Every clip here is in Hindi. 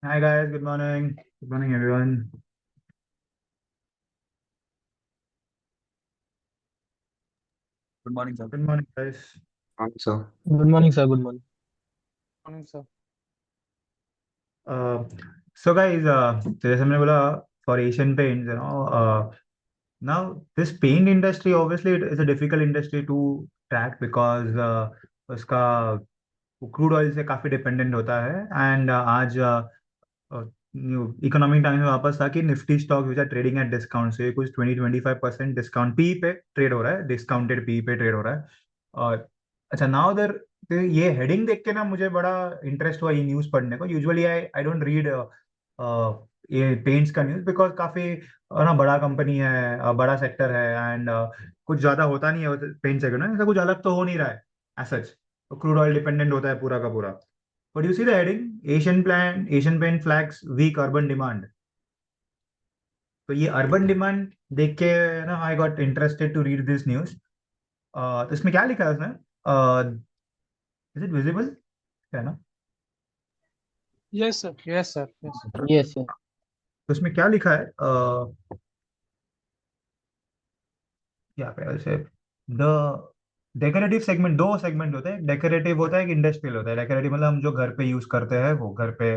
Hi guys, good morning. Good morning everyone. Good morning sir. Good morning guys. Sir. Good morning sir. Good morning. Morning sir. Uh, so guys, जैसे हमने बोला for Asian Paints, now this paint industry obviously it is a difficult industry to track because उसका क्रूड ऑयल से काफी डिपेंडेंट होता है एंड आज इकोनॉमिक टाइम्स में वापस था कि Nifty stock which are trading at discount से कुछ 20-25% डिस्काउंट पी पे ट्रेड हो रहा है, डिस्काउंटेड पी पे ट्रेड हो रहा है। और अच्छा नाउ उधर तो ये हेडिंग देख के ना मुझे बड़ा इंटरेस्ट हुआ ये न्यूज़ पढ़ने को। Usually I I don't read ये पेंट्स का न्यूज़ बिकॉज काफी ना बड़ा कंपनी है, बड़ा सेक्टर है एंड कुछ ज्यादा होता नहीं है पेंट सेक्टर में, ऐसा कुछ अलग तो हो नहीं रहा है एज सच। तो क्रूड ऑयल डिपेंडेंट होता है पूरा का पूरा। But you see the heading Asian Paint flags weak urban demand. तो ये अर्बन डिमांड देख के ना I got interested to read this news. तो इसमें क्या लिखा है उसमें? इज इट विजिबल है ना? Yes sir, yes sir, yes. Yes sir. तो इसमें क्या लिखा है? यहाँ पे ऐसे द डेकोरेटिव सेगमेंट, दो सेगमेंट होते हैं, डेकोरेटिव होता है एक इंडस्ट्रियल होता है। डेकोरेटिव मतलब हम जो घर पे यूज करते हैं वो घर पे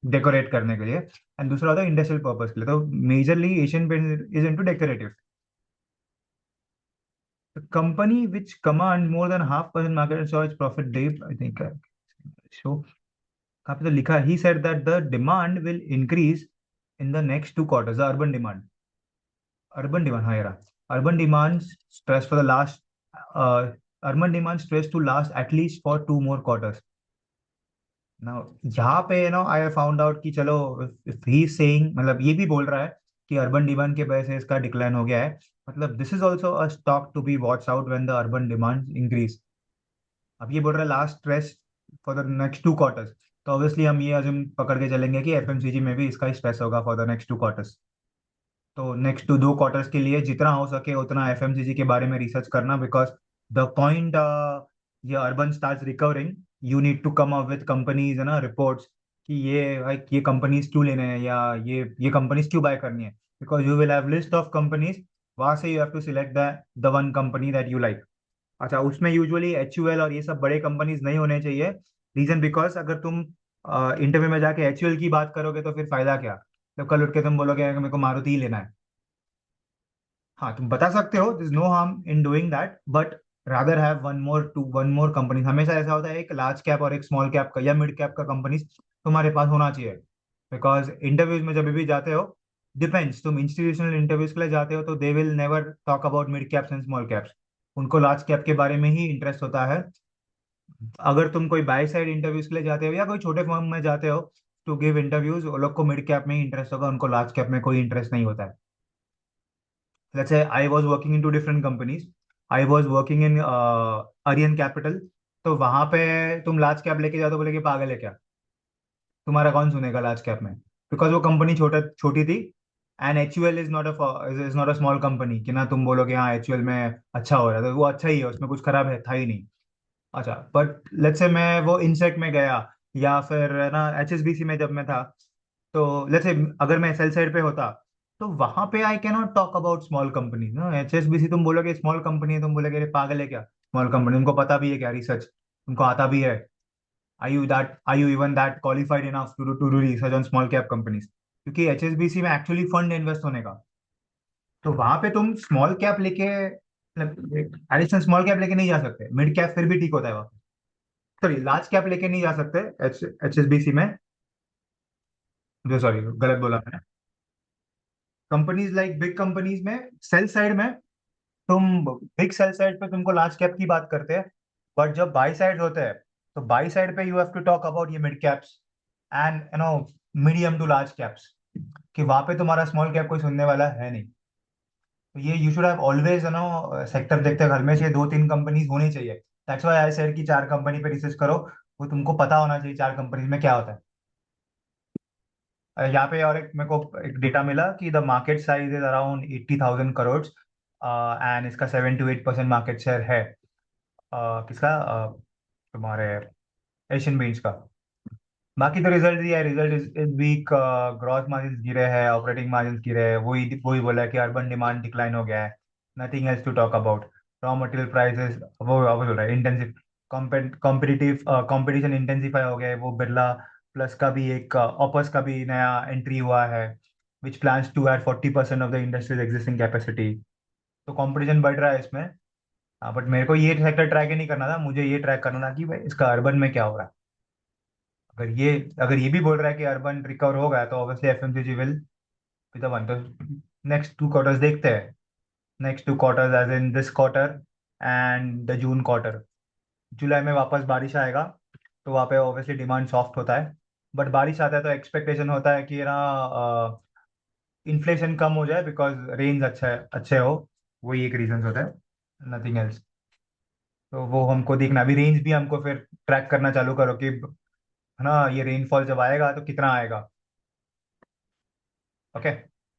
डेकोरेट करने के लिए, एंड दूसरा होता है इंडस्ट्रियल पर्पज के लिए। तो majorly Asian Paint is into decorative. The company which command more than 0.5% market share its profit dip, I think. So, कहाँ पे तो लिखा है, he said that the demand will increase in the next 2 quarters. The urban demand, हाँ यार, urban demand stress for the last, uh, urban demand stress to last at least for 2 more quarters. Now, यहाँ पे I found out कि चलो if he is saying, मतलब ये भी बोल रहा है कि अर्बन डिमांड के वजह से इसका डिक्लाइन हो गया है। मतलब this is also a stock to be watch out when the urban demand increase. अब ये बोल रहा है last stress for the next 2 quarters. तो ऑब्वियसली हम ये अज्यूम पकड़ के चलेंगे कि एफएमसीजी में भी इसका स्ट्रेस होगा फॉर द नेक्स्ट 2 क्वार्टर्स। तो नेक्स्ट 2 क्वार्टर्स के लिए जितना हो सके उतना एफएमसीजी के बारे में रिसर्च करना, बिकॉज द पॉइंट ये urban start recovering, you need to come up with companies है ना रिपोर्ट्स कि ये like, ये कंपनीज क्यों लेने हैं या ये कंपनीज क्यों बाय करनी है। Because you will have list of companies, वहां से you have to select the one company that you like. अच्छा उसमें यूजुअली एचयूएल और ये सब बड़े कंपनीज नहीं होने चाहिए। रीजन बिकॉज अगर तुम इंटरव्यू में जाके एचयूएल की बात करोगे तो फिर फायदा क्या, तो कल उठ के तुम बोलोगे कि मेरे को मारुति ही लेना है। हाँ तुम बता सकते हो, this no harm in doing that, but rather have one more company. हमेशा ऐसा होता है एक लार्ज कैप और एक स्मॉल कैप का या मिड कैप का कंपनी तुम्हारे पास होना चाहिए। बिकॉज इंटरव्यूज में जब भी जाते हो, डिपेंड्स, तुम इंस्टीट्यूशनल इंटरव्यूज के लिए जाते हो तो they will never talk about mid caps and small caps. उनको लार्ज कैप के बारे में ही इंटरेस्ट होता है। अगर तुम कोई बाय साइड इंटरव्यूज के लिए जाते हो या कोई छोटे फर्म में जाते हो टू गिव इंटरव्यूज, वो लोग को मिड कैप में ही इंटरेस्ट होगा, उनको लार्ज कैप में कोई इंटरेस्ट नहीं होता है। Let's say I was working in two different companies. I was working in Aryan Capital. तो वहां पे तुम लार्ज कैप लेके जाओ तो बोले कि पागल है क्या, तुम्हारा कौन सुनेगा लार्ज कैप में। बिकॉज वो कंपनी छोटी थी। And HUL is not a small company कि ना तुम बोलोगे हाँ एचयूएल में अच्छा हो रहा है, तो वो अच्छा ही है, उसमें कुछ खराब है था ही नहीं। अच्छा बट लेट्स से मैं वो इंसेक्ट में गया या फिर है ना एचएसबीसी में जब मैं था, तो लेट्स से अगर मैं सेल साइड पे होता तो वहां पे I can not talk about small company ना। एचएसबीसी तुम बोलोगे स्मॉल कंपनी है, तुम बोलोगे अरे पागल है क्या स्मॉल कंपनी, उनको पता भी है क्या रिसर्च, उनको आता भी है। Are you even that qualified enough to do research on small cap companies, क्योंकि एचएसबीसी में एक्चुअली फंड इन्वेस्ट होने का। तो वहां पे तुम स्मॉल कैप लेके, एडिशनल स्मॉल कैप लेके नहीं जा सकते, मिड कैप फिर भी ठीक होता है वहाँ। सॉरी लार्ज कैप लेके नहीं जा सकते एचएसबीसी में, जो सॉरी गलत बोला मैंने। कंपनीज लाइक बिग कंपनीज में सेल साइड में तुम, बिग सेल साइड पे तुमको लार्ज कैप की बात करते हैं। बट जब बाई साइड होते हैं तो बाई साइड पे you have to talk about ये mid caps and medium to large caps, कि वहां पे तुम्हारा स्मॉल कैप कोई सुनने वाला है नहीं। तो ये you should have always sector देखते घर में से 2-3 कंपनीज होनी चाहिए। दैट्स व्हाई आई सेड कि 4 कंपनी पे रिसर्च करो, वो तुमको पता होना चाहिए 4 कंपनीज में क्या होता है। यहाँ पे और एक मेरे को एक डेटा मिला कि the market size is around 80,000 crore and इसका 7 to 8% मार्केट शेयर है। किसका? तुम्हारे एशियन पेंट्स का। बाकी तो रिजल्ट दिया है, result is weak, gross margin गिरे हैं, ऑपरेटिंग मार्जिन गिरे हैं, वही वही बोला है कि अर्बन डिमांड डिक्लाइन हो गया है, nothing else to talk about. Raw material prices, वो बोल रहा है इंटेंसिव कॉम्पिटिटिव कंपटीशन इंटेंसिफाई हो गया है, वो बिरला प्लस का भी एक ऑपस का भी नया एंट्री हुआ है, which plans to add 40% of the industry's existing capacity. तो कंपटीशन बढ़ रहा है इसमें। हाँ, बट मेरे को ये सेक्टर ट्रैक ही नहीं करना था, मुझे ये ट्रैक करना था कि भाई इसका अर्बन में क्या हो रहा है। अगर ये अगर ये भी बोल रहा है कि अर्बन रिकवर होगा तो obviously FMCG will be the one. तो नेक्स्ट 2 क्वार्टर्स देखते हैं, next 2 quarters as in this quarter and the June quarter. जुलाई में वापस बारिश आएगा तो वहाँ पे ऑब्वियसली डिमांड सॉफ्ट होता है, बट बारिश आता है तो एक्सपेक्टेशन होता है कि ना इन्फ्लेशन कम हो जाए बिकॉज रेंज अच्छे हो, वही एक रीजन होता है, नथिंग एल्स। तो वो हमको देखना, अभी रेंज भी हमको फिर ट्रैक करना चालू करो कि है ना, ये रेनफॉल जब आएगा तो कितना आएगा। ओके,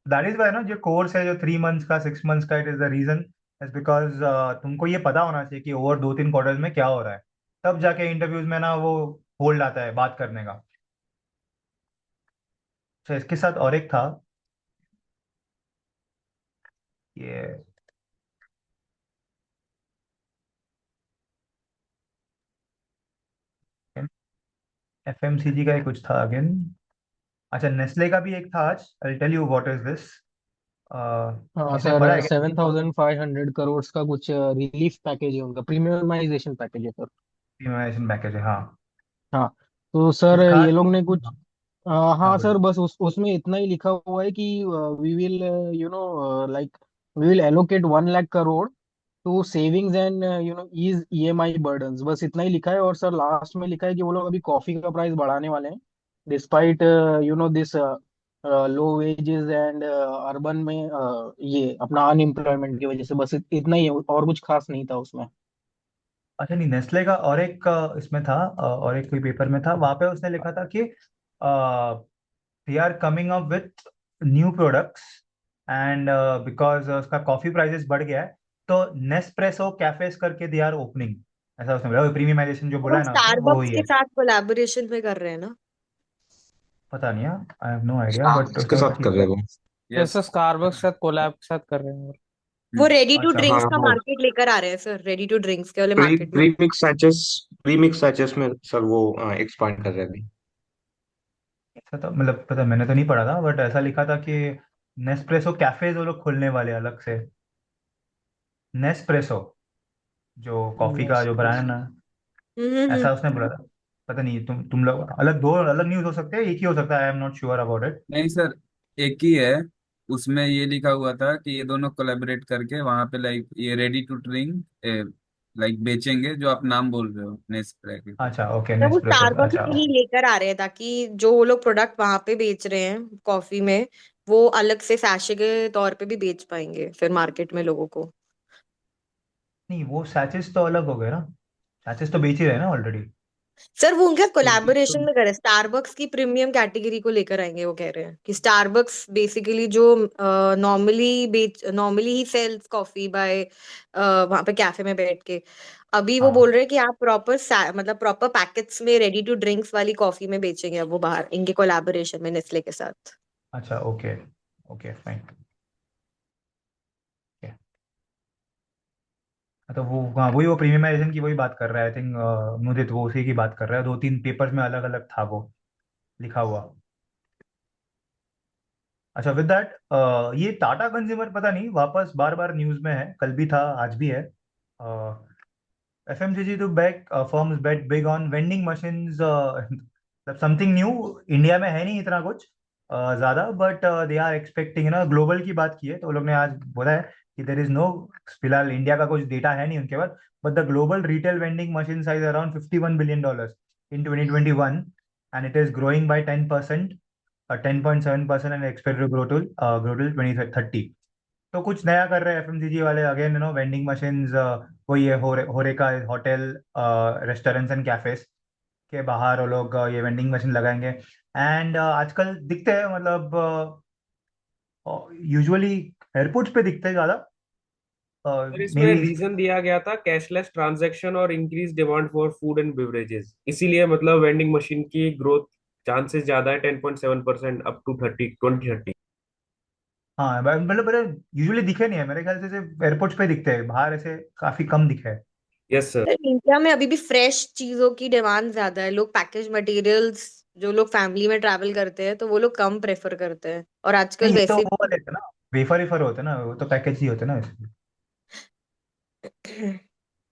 दैट इज वाई ना, जो कोर्स है जो 3 मंथ्स का 6 मंथ्स का, it is the reason is because तुमको ये पता होना चाहिए कि ओवर 2-3 क्वार्टर्स में क्या हो रहा है, तब जाके इंटरव्यूज में ना वो होल्ड आता है बात करने का। तो इसके साथ और एक था ये एफएमसीजी का ही कुछ था अगेन। अच्छा, नेस्ले का भी एक था आज, I tell you what is this. हाँ आपने पढ़ा सर, है क्या? 7,500 करोड़ का कुछ रिलीफ पैकेज है उनका, प्रीमियमाइजेशन पैकेज है सर। प्रीमियमाइजेशन पैकेज है, हाँ। हाँ, तो सर कुछ ये खास? लोग ने कुछ हाँ हाँ बोलो। सर, बस उसमें इतना ही लिखा हुआ है कि we will like we will allocate 1 lakh crore to savings and ease EMI burdens, बस इतना ही लिखा है। और सर लास्ट में लिखा है कि वो लोग अभी कॉफी का प्राइस बढ़ाने वाले हैं, despite this low wages and urban में ये अपना अनएम्प्लॉयमेंट की वजह से, बस इतना ही है, और कुछ खास नहीं था उसमें। अच्छा नहीं, नेस्ले का और एक इसमें था, और एक कोई पेपर में था, वहां पे उसने लिखा था कि they are coming up with new products and because उसका कॉफी प्राइसेस बढ़ गया है, तो नेस्प्रेसो कैफेस करके दे आर ओपनिंग, ऐसा उसने बोला। प्रीमियमाइजेशन जो बोला वो है ना उसने, वो स्टारबक्स ही के है। साथ कोलैबोरेशन में कर रहे हैं ना। पता नहीं है, I have no idea, but Starbucks के उसने साथ कर रहे हो? जैसे यस। स्टारबक्स के साथ कोलैब के साथ कर रहे हैं। वो रेडी टू अच्छा, हाँ ड्रिंक्स का हाँ। मार्केट लेकर आ रहे हैं सर, रेडी टू ड्रिंक्स के वाले प्री मार्केट में। प्रीमिक्स सैचेस में सर वो एक्सपांड कर रहे हैं अभी। ऐसा तो मतलब पता, मैंने तो नहीं पढ़ा था, बट ऐसा लिखा था कि नेस्प्रेसो कैफेज वो लोग खोलने वाले अलग से, नेस्प्रेसो जो कॉफी का जो ब्रांड है ना, हम्म। ऐसा उसने बोला था। पता नहीं, तुम लोग अलग, दो अलग न्यूज हो सकते हैं, एक ही हो सकता है, आई am not sure about it. नहीं सर, एक ही है। उसमें ये लिखा हुआ था कि ये दोनों कोलैबोरेट करके वहां पे लाइक ये रेडी टू ड्रिंक लाइक बेचेंगे, जो आप नाम बोल रहे हो नेस्प्रे के। अच्छा ओके, तो वो नेस्प्रेसो, स्टारबक्स अच्छा। से ही लेकर आ रहे हैं ताकि जो वो लोग प्रोडक्ट वहां पे बेच रहे हैं कॉफी में, वो अलग से सैशे के तौर पे भी बेच पाएंगे फिर मार्केट में लोगों को। नहीं, वो सैचेस तो अलग हो गए ना, सैचेस तो बेच ही रहे हैं ना ऑलरेडी। सर वो उनके एक तो कोलैबोरेशन में करे, स्टारबक्स की प्रीमियम कैटेगरी को लेकर आएंगे। वो कह रहे हैं कि स्टारबक्स बेसिकली जो नॉर्मली ही सेल्स कॉफी बाय वहां पे कैफे में बैठ के, अभी वो बोल हाँ, रहे हैं कि आप प्रॉपर मतलब प्रॉपर पैकेट्स में रेडी टू ड्रिंक्स वाली कॉफी में बेचेंगे अब वो बाहर, इनके कोलैबोरेशन में नेस्ले के साथ। अच्छा ओके, ओके फाइन। तो वो, हाँ वही, वो प्रीमियमाइजेशन की वही बात कर रहा है, आई थिंक मुझे तो वो उसी की बात कर रहा है, 2-3 पेपर्स में अलग अलग था वो लिखा हुआ। अच्छा, विद दैट ये टाटा कंज्यूमर पता नहीं वापस बार बार न्यूज में है, कल भी था आज भी है। FMCG to back firms bet big on vending machines, something new, India में है नहीं इतना कुछ ज्यादा, बट दे आर एक्सपेक्टिंग ना, ग्लोबल की बात की है तो वो लोग ने आज बोला है कि देर इज नो, फिलहाल इंडिया का कुछ डेटा है नहीं उनके पास, but the global retail vending machine size around $51 billion in 2021 and it is growing by 10%, 10.7%, and expected to grow till 2030। तो कुछ नया कर रहे हैं एफएमसीजी वाले, अगेन वेंडिंग मशीन्स, वो ये होरेका होटल, रेस्टोरेंट्स एंड कैफेज के बाहर वो लोग ये वेंडिंग मशीन लगाएंगे। एंड आजकल दिखते हैं, मतलब यूजुअली एयरपोर्ट्स पे दिखते हैं ज्यादा, सर मे इसमें बी। रीजन दिया गया था कैशलेस ट्रांजैक्शन और increase demand for food and beverages, इसीलिए मतलब वेंडिंग मशीन की ग्रोथ चांसेस ज्यादा है 10.7% अप टू 2030। हाँ मतलब यूजुअली दिखे नहीं है मेरे ख्याल से, सिर्फ एयरपोर्ट्स पे दिखते हैं, बाहर ऐसे काफी कम दिखे है। Yes sir. सर इंडिया में अभी भी फ्रेश चीजों की डिमांड ज्यादा है। लोग पैकेज मटेरियल्स, जो लोग फैमिली में ट्रैवल करते हैं तो वो लोग कम प्रेफर करते हैं, और आजकल नहीं ये तो वैसे वो वाले थे ना, वेफर वेफर होते हैं ना, वो तो पैकेज ही होते हैं ना वैसे। भी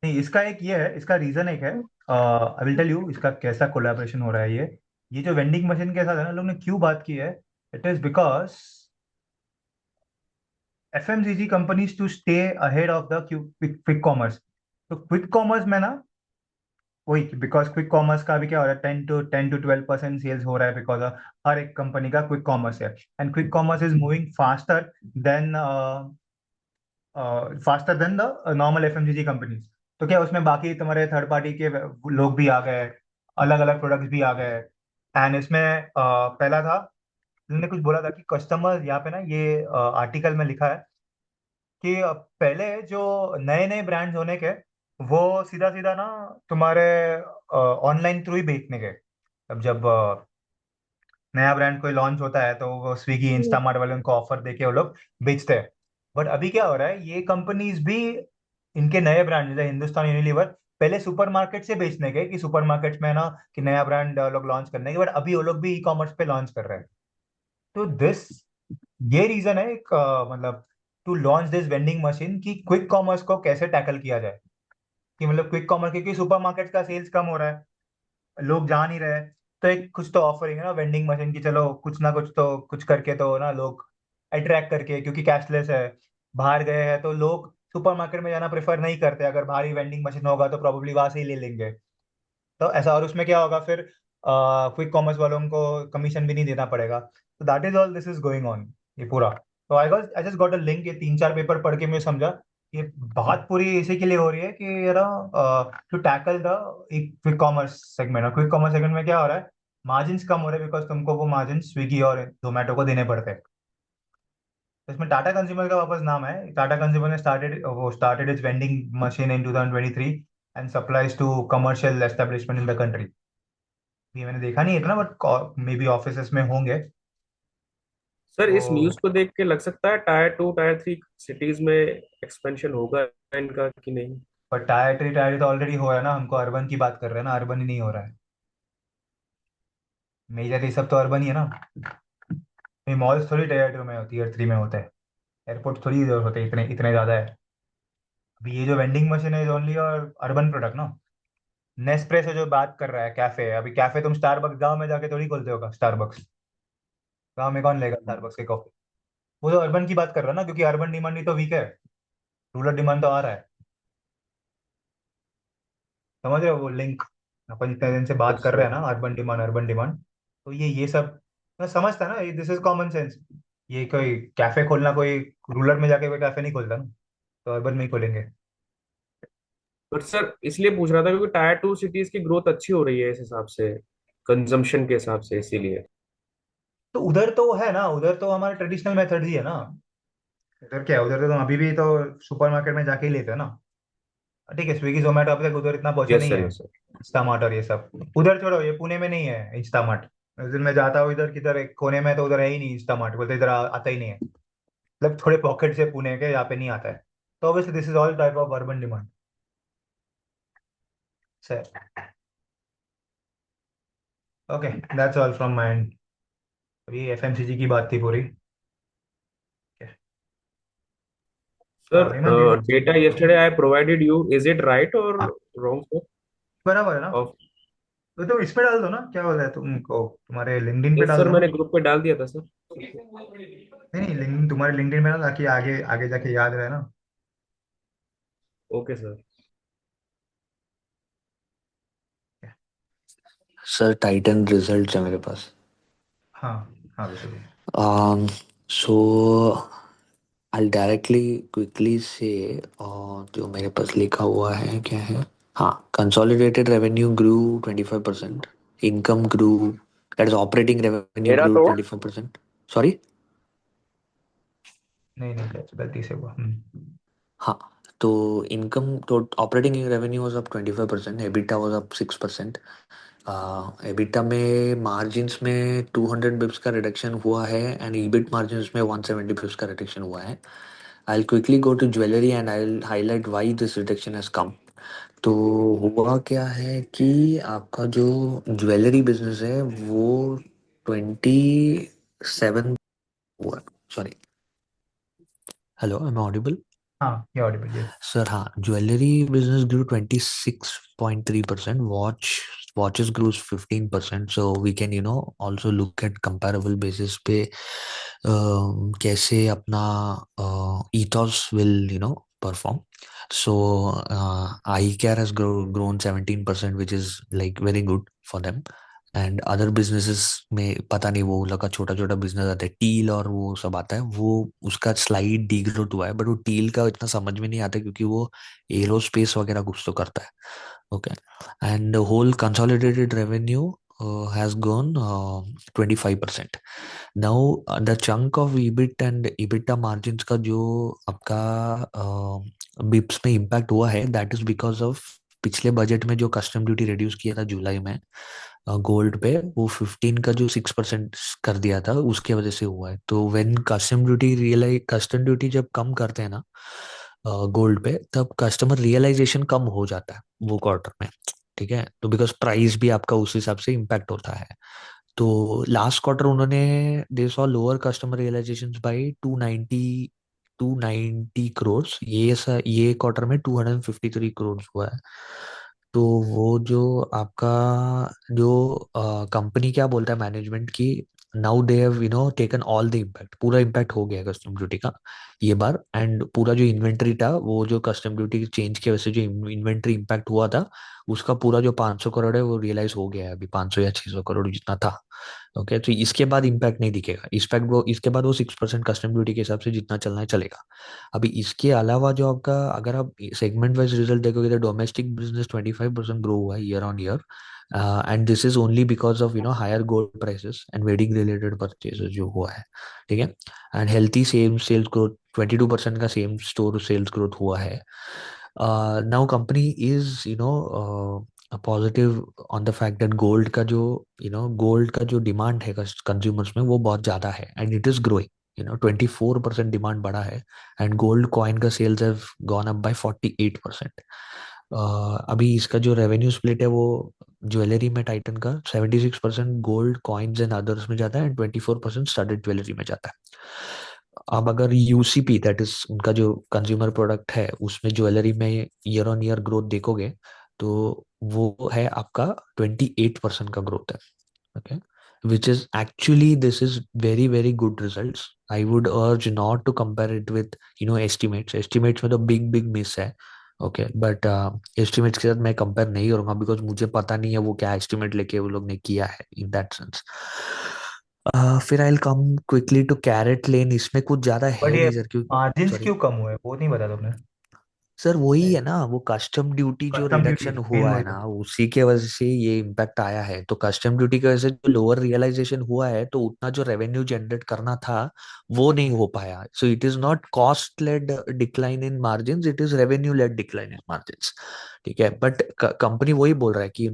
नहीं इसका एक ये है, इसका रीजन एक है, आई विल टेल यू इसका कैसा कोलैबोरेशन हो रहा है ये जो वेंडिंग मशीन के साथ है ना, लोग ने क्यों बात की है, it is because FMCG companies to stay ahead of the quick commerce. तो क्विक कॉमर्स में ना वही, बिकॉज क्विक कॉमर्स का भी क्या हो रहा है, 10 to 12% सेल्स हो रहा है, बिकॉज हर एक कंपनी का क्विक कॉमर्स है, and quick commerce is moving then faster than the normal FMCG companies. तो क्या उसमें बाकी तुम्हारे थर्ड पार्टी के लोग भी आ गए, अलग अलग प्रोडक्ट्स भी आ गए, एंड इसमें पहला था, उन्होंने कुछ बोला था कि कस्टमर, यहाँ पे ना ये आर्टिकल में लिखा है कि पहले जो नए नए ब्रांड्स होने के, वो सीधा सीधा ना तुम्हारे ऑनलाइन थ्रू ही बेचने के। अब जब नया ब्रांड कोई लॉन्च होता है तो वो स्विगी इंस्टामार्ट वाले उनको ऑफर देके वो लोग बेचते हैं। बट अभी क्या हो रहा है, ये कंपनीज भी इनके नए ब्रांड जैसे हिंदुस्तान यूनिलीवर पहले सुपरमार्केट से बेचने के, कि सुपरमार्केट में ना कि नया ब्रांड लोग लॉन्च करने के, बट अभी वो लोग भी ई कॉमर्स पे लॉन्च कर रहे हैं। तो दिस ये रीजन है एक, मतलब to launch this vending machine, कि क्विक कॉमर्स को कैसे टैकल किया जाए। कि मतलब क्विक कॉमर्स, क्योंकि सुपरमार्केट का सेल्स कम हो रहा है, लोग जा नहीं रहे, तो एक कुछ तो ऑफरिंग है ना वेंडिंग मशीन की, चलो कुछ ना कुछ तो कुछ करके तो ना लोग अट्रैक्ट करके, क्योंकि कैशलेस है, बाहर गए हैं तो लोग सुपरमार्केट में जाना प्रेफर नहीं करते, अगर भारी वेंडिंग मशीन होगा तो प्रोबेबली वहां से ही ले लेंगे। तो ऐसा, और उसमें क्या होगा फिर, क्विक कॉमर्स वालों को कमीशन भी नहीं देना पड़ेगा। तो that is all this is going on, ये पूरा। तो I just got a link, ये 3 4 पेपर पढ़ के मैं समझा, ये बात पूरी इसी के लिए हो रही है कि you know to tackle the quick commerce segment. और क्विक कॉमर्स सेगमेंट में क्या हो रहा है, मार्जिन कम हो रहे हैं, बिकॉज तुमको वो मार्जिन स्विगी और जोमेटो को देने पड़ते हैं। तो इसमें टाटा कंज्यूमर का वापस नाम है, टाटा कंज्यूमर ने started its vending machine in 2023 and supplies to commercial establishment in the country. ये मैंने देखा नहीं इतना, बट मे बी ऑफिसेस में होंगे। सर इस तो न्यूज को देख के लग सकता है टायर 2 टायर 3 सिटीज में एक्सपेंशन होगा इनका कि नहीं। पर टायर 3 तो ऑलरेडी हो रहा है ना, हमको अर्बन की बात कर रहे हैं ना, अर्बन ही नहीं हो रहा है। मेजर ये सब तो अर्बन ही है ना, ये मॉल्स थोड़ी टायर 2 में होती है, Tier 3 में होते हैं, एयरपोर्ट थोड़ी इधर होते हैं, इतने इतने ज्यादा है। अभी ये जो वेंडिंग मशीन है ओनली और अर्बन प्रोडक्ट ना। नेस्प्रेसो जो बात कर रहा है, कैफे, अभी कैफे तुम स्टारबक्स गांव में जाके थोड़ी खोलते होगा, स्टारबक्स गांव में कौन लेगा स्टारबक्स की कॉफी। वो तो अर्बन की बात कर रहा है ना, क्योंकि अर्बन डिमांड ही तो वीक है, रूरल डिमांड तो आ रहा है। समझ रहे हो वो लिंक, अपन इतने दिन से बात यस कर रहे सर। हैं ना, अर्बन डिमांड। तो ये सब मैं समझता ना, ये दिस इज कॉमन सेंस। ये कोई कैफे खोलना, कोई रूरल में जाके कोई कैफे नहीं खोलता ना, तो अर्बन में ही खोलेंगे। बट सर इसलिए पूछ रहा था क्योंकि टायर 2 सिटीज की ग्रोथ अच्छी हो रही है इस हिसाब से, कंजम्पशन के हिसाब से, इसीलिए। तो उधर तो है ना, उधर तो हमारा ट्रेडिशनल मेथड ही है ना। उधर क्या है, उधर तो तुम अभी भी तो सुपरमार्केट में जाके ही लेते हो ना। ठीक है, स्विगी जोमेटो अब तक उधर इतना पहुंचा यस नहीं सर, है, यस सर। इंस्टामार्ट और ये सब। उधर छोड़ो, ये पुणे में नहीं है इंस्टामार्ट। उस दिन मैं जाता हूँ इधर किधर एक कोने में, तो उधर है ही नहीं इंस्टामार्ट, बोलते इधर आता ही नहीं है। मतलब थोड़े पॉकेट से पुणे के यहाँ पे नहीं आता है। तो obviously this is all type of urban demand. Sir, okay, that's all from my and. अभी FMCG की बात थी पूरी। Okay. सर हेमंत ये data yesterday I provided you, is it right or wrong sir? बराबर है ना। Of तो तुम इसमें डाल दो ना, क्या बोल रहे हैं तुमको, तुम्हारे लिंक्डइन पे yes डाल सर, दो ना। मैंने ग्रुप पे डाल दिया था सर। नहीं नहीं, लिंक्डइन, तुम्हारे लिंक्डइन पे ना, ताकि आगे आगे जाके याद रहे ना। Okay sir. Sir Titan result है मेरे पास। हाँ हाँ बिल्कुल। सो आई डायरेक्टली क्विकली से जो मेरे पास लिखा हुआ है क्या है। हाँ, consolidated revenue grew 25%, income grew, that is operating revenue मेरा ग्रू तो 25%। सॉरी। नहीं नहीं, गलती से हुआ। हाँ, तो इनकम तो operating revenue was up 25%, EBITDA was up 6%, EBITDA में मार्जिन्स में 200 बिप्स का रिडक्शन हुआ है एंड ईबिट मार्जिन्स में 170 बिप्स का रिडक्शन हुआ है. I'll quickly go to jewelry and I'll highlight why this reduction has come. तो हुआ क्या है कि आपका जो ज्वेलरी बिजनेस है वो 27 हुआ. Sorry, hello, I am audible? हाँ, ये ऑडिबल, यस. सर हाँ, jewellery business grew 26.3%. Watches grew 15%. So we can also look at comparable basis पे कैसे अपना ethos will perform. So eye care has grown 17%, which is like very good for them. And other businesses में पता नहीं, वो लगा छोटा छोटा बिजनेस आता है, टील और वो सब आता है, वो उसका स्लाइड डीग्रोथ हुआ है, बट वो टील का इतना समझ में नहीं आता क्योंकि वो एरोस्पेस वगैरह कुछ तो करता है. Okay. And whole consolidated revenue has grown 25%. Now the chunk of EBIT and EBITDA margins का जो आपका बिप्स में इम्पैक्ट हुआ है, दैट इज बिकॉज ऑफ पिछले बजट में जो कस्टम ड्यूटी रिड्यूस किया था जुलाई में गोल्ड पे, वो 15 का जो 6% कर दिया था उसके वजह से हुआ है. तो व्हेन कस्टम ड्यूटी जब कम करते हैं ना गोल्ड पे, तब कस्टमर रियलाइजेशन कम हो जाता है वो क्वार्टर में. ठीक है, तो बिकॉज प्राइस भी आपका उस हिसाब से इम्पैक्ट होता है. तो लास्ट क्वार्टर उन्होंने they saw lower customer realisations by 290 crore. ये क्वार्टर में 253 करोड़ हुआ है. तो वो जो आपका जो कंपनी क्या बोलता है मैनेजमेंट की, now they have taken all the impact, पूरा इम्पैक्ट हो गया कस्टम ड्यूटी का ये बार. एंड पूरा जो इन्वेंट्री था, वो जो कस्टम ड्यूटी चेंज की वजह से जो इन्वेंट्री इम्पैक्ट हुआ था, उसका पूरा जो 500 करोड़ है वो रियलाइज हो गया है अभी, 500 या 600 करोड़ जितना था. ओके, तो इसके बाद इम्पैक्ट नहीं दिखेगा. इम्पैक्ट वो इसके बाद वो 6% कस्टम ड्यूटी के हिसाब से जितना चलना है चलेगा. अभी इसके अलावा जो आपका, अगर आप सेगमेंट वाइज रिजल्ट देखोगे, तो डोमेस्टिक बिजनेस 25% ग्रो हुआ है year on year. And this is only because of higher gold prices and wedding related purchases जो हुआ है. ठीक है. And healthy same sales growth, 22% का सेम स्टोर सेल्स ग्रोथ हुआ है. Now company is positive on the fact that gold का जो डिमांड है कंज्यूमर्स में वो बहुत ज्यादा है and it is growing. 24% demand बढ़ा है एंड गोल्ड कॉइन का cells have gone up by 48%. अभी इसका जो रेवेन्यू स्प्लिट है वो ज्वेलरी में टाइटन का 76% गोल्ड कॉइन्स एंड अदर्स में जाता है एंड 24% स्टडेड ज्वेलरी में जाता है. अब अगर यूसीपी, दैट इज उनका जो कंज्यूमर प्रोडक्ट है, उसमें ज्वेलरी में ईयर ऑन ईयर ग्रोथ देखोगे तो वो है आपका 28% का ग्रोथ है. Okay, which is actually, this is very very good results. I would urge not to compare it with estimates में तो big miss है. ओके, बट एस्टिमेट्स के साथ मैं कंपेयर नहीं करूंगा बिकॉज मुझे पता नहीं है वो क्या एस्टिमेट लेके वो लोग ने किया है इन दैट सेंस. फिर I will come quickly to CaratLane. इसमें कुछ ज्यादा बट है ये नहीं सर, क्योंकि मार्जिन्स सॉरी क्यों कम हुए वो नहीं बता तुमने. सर, वही है ना, वो कस्टम ड्यूटी जो कस्टम ड्यूटी रिडक्शन मेन हुआ है वही ना, था. उसी के वजह से ये इम्पैक्ट आया है. तो कस्टम ड्यूटी की वजह से जो लोअर रियलाइजेशन हुआ है, तो उतना जो रेवेन्यू जनरेट करना था वो नहीं हो पाया. So it is not cost led decline in margin, it is revenue led decline in margin. ठीक है, बट कंपनी वही बोल रहा है कि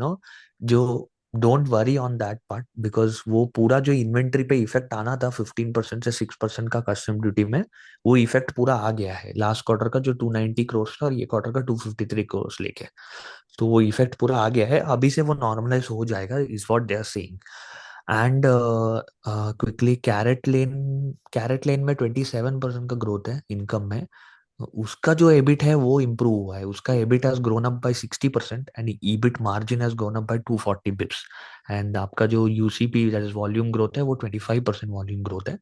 जो don't worry on that part, because वो पूरा जो इन्वेंट्री पे इफेक्ट आना था 15% से 6% का कस्टम ड्यूटी में, वो इफेक्ट पूरा आ गया है लास्ट क्वार्टर का जो 290 करोड़ था और ये क्वार्टर का 253 करोड़ लेके. तो वो इफेक्ट पूरा आ गया है, अभी से वो नॉर्मलाइज हो जाएगा is what they are saying. And quickly CaratLane में 27% का ग्रोथ है इनकम में. उसका जो एबिट है वो इम्प्रूव हुआ है. उसका EBIT has grown up by 60% and EBIT margin has grown up by 240 bips. And आपका जो UCP, that is volume growth है, वो 25% वॉल्यूम ग्रोथ है.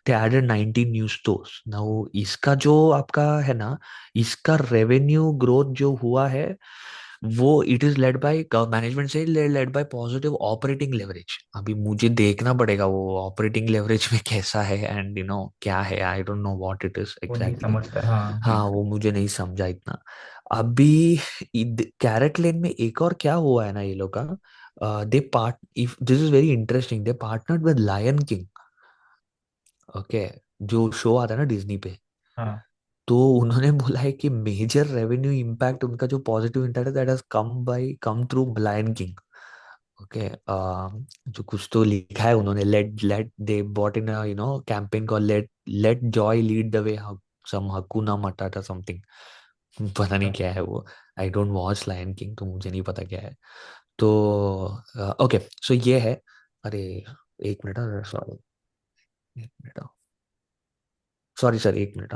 They added 19 new stores. नाउ इसका जो आपका है ना, इसका रेवेन्यू ग्रोथ जो हुआ है वो it is led by management से led by positive operating leverage. अभी मुझे देखना पड़ेगा वो ऑपरेटिंग लेवरेज में कैसा है एंड क्या है. I don't know what it is वो नहीं एग्जैक्टली. समझता है, हाँ. हाँ, वो मुझे नहीं समझा इतना. अभी कैरेट लेन में एक और क्या हुआ है ना ये लोग का, they part if this is very interesting, they partnered with Lion King. Okay, जो शो आता है ना डिज्नी पे, हाँ. तो उन्होंने बोला है कि मेजर रेवेन्यू इम्पैक्ट उनका जो पॉजिटिव इम्पैक्ट है that has come through Lion King. Okay, जो कुछ तो लिखा है उन्होंने, let let they bot in campaign को, let let joy lead the way, some hakuna matata something, पता नहीं क्या है वो। I don't watch Lion King, तो मुझे नहीं पता क्या है। तो ओके, सो ये है। अरे एक मिनट, सॉरी, एक मिनट, सॉरी सर, एक मिनट।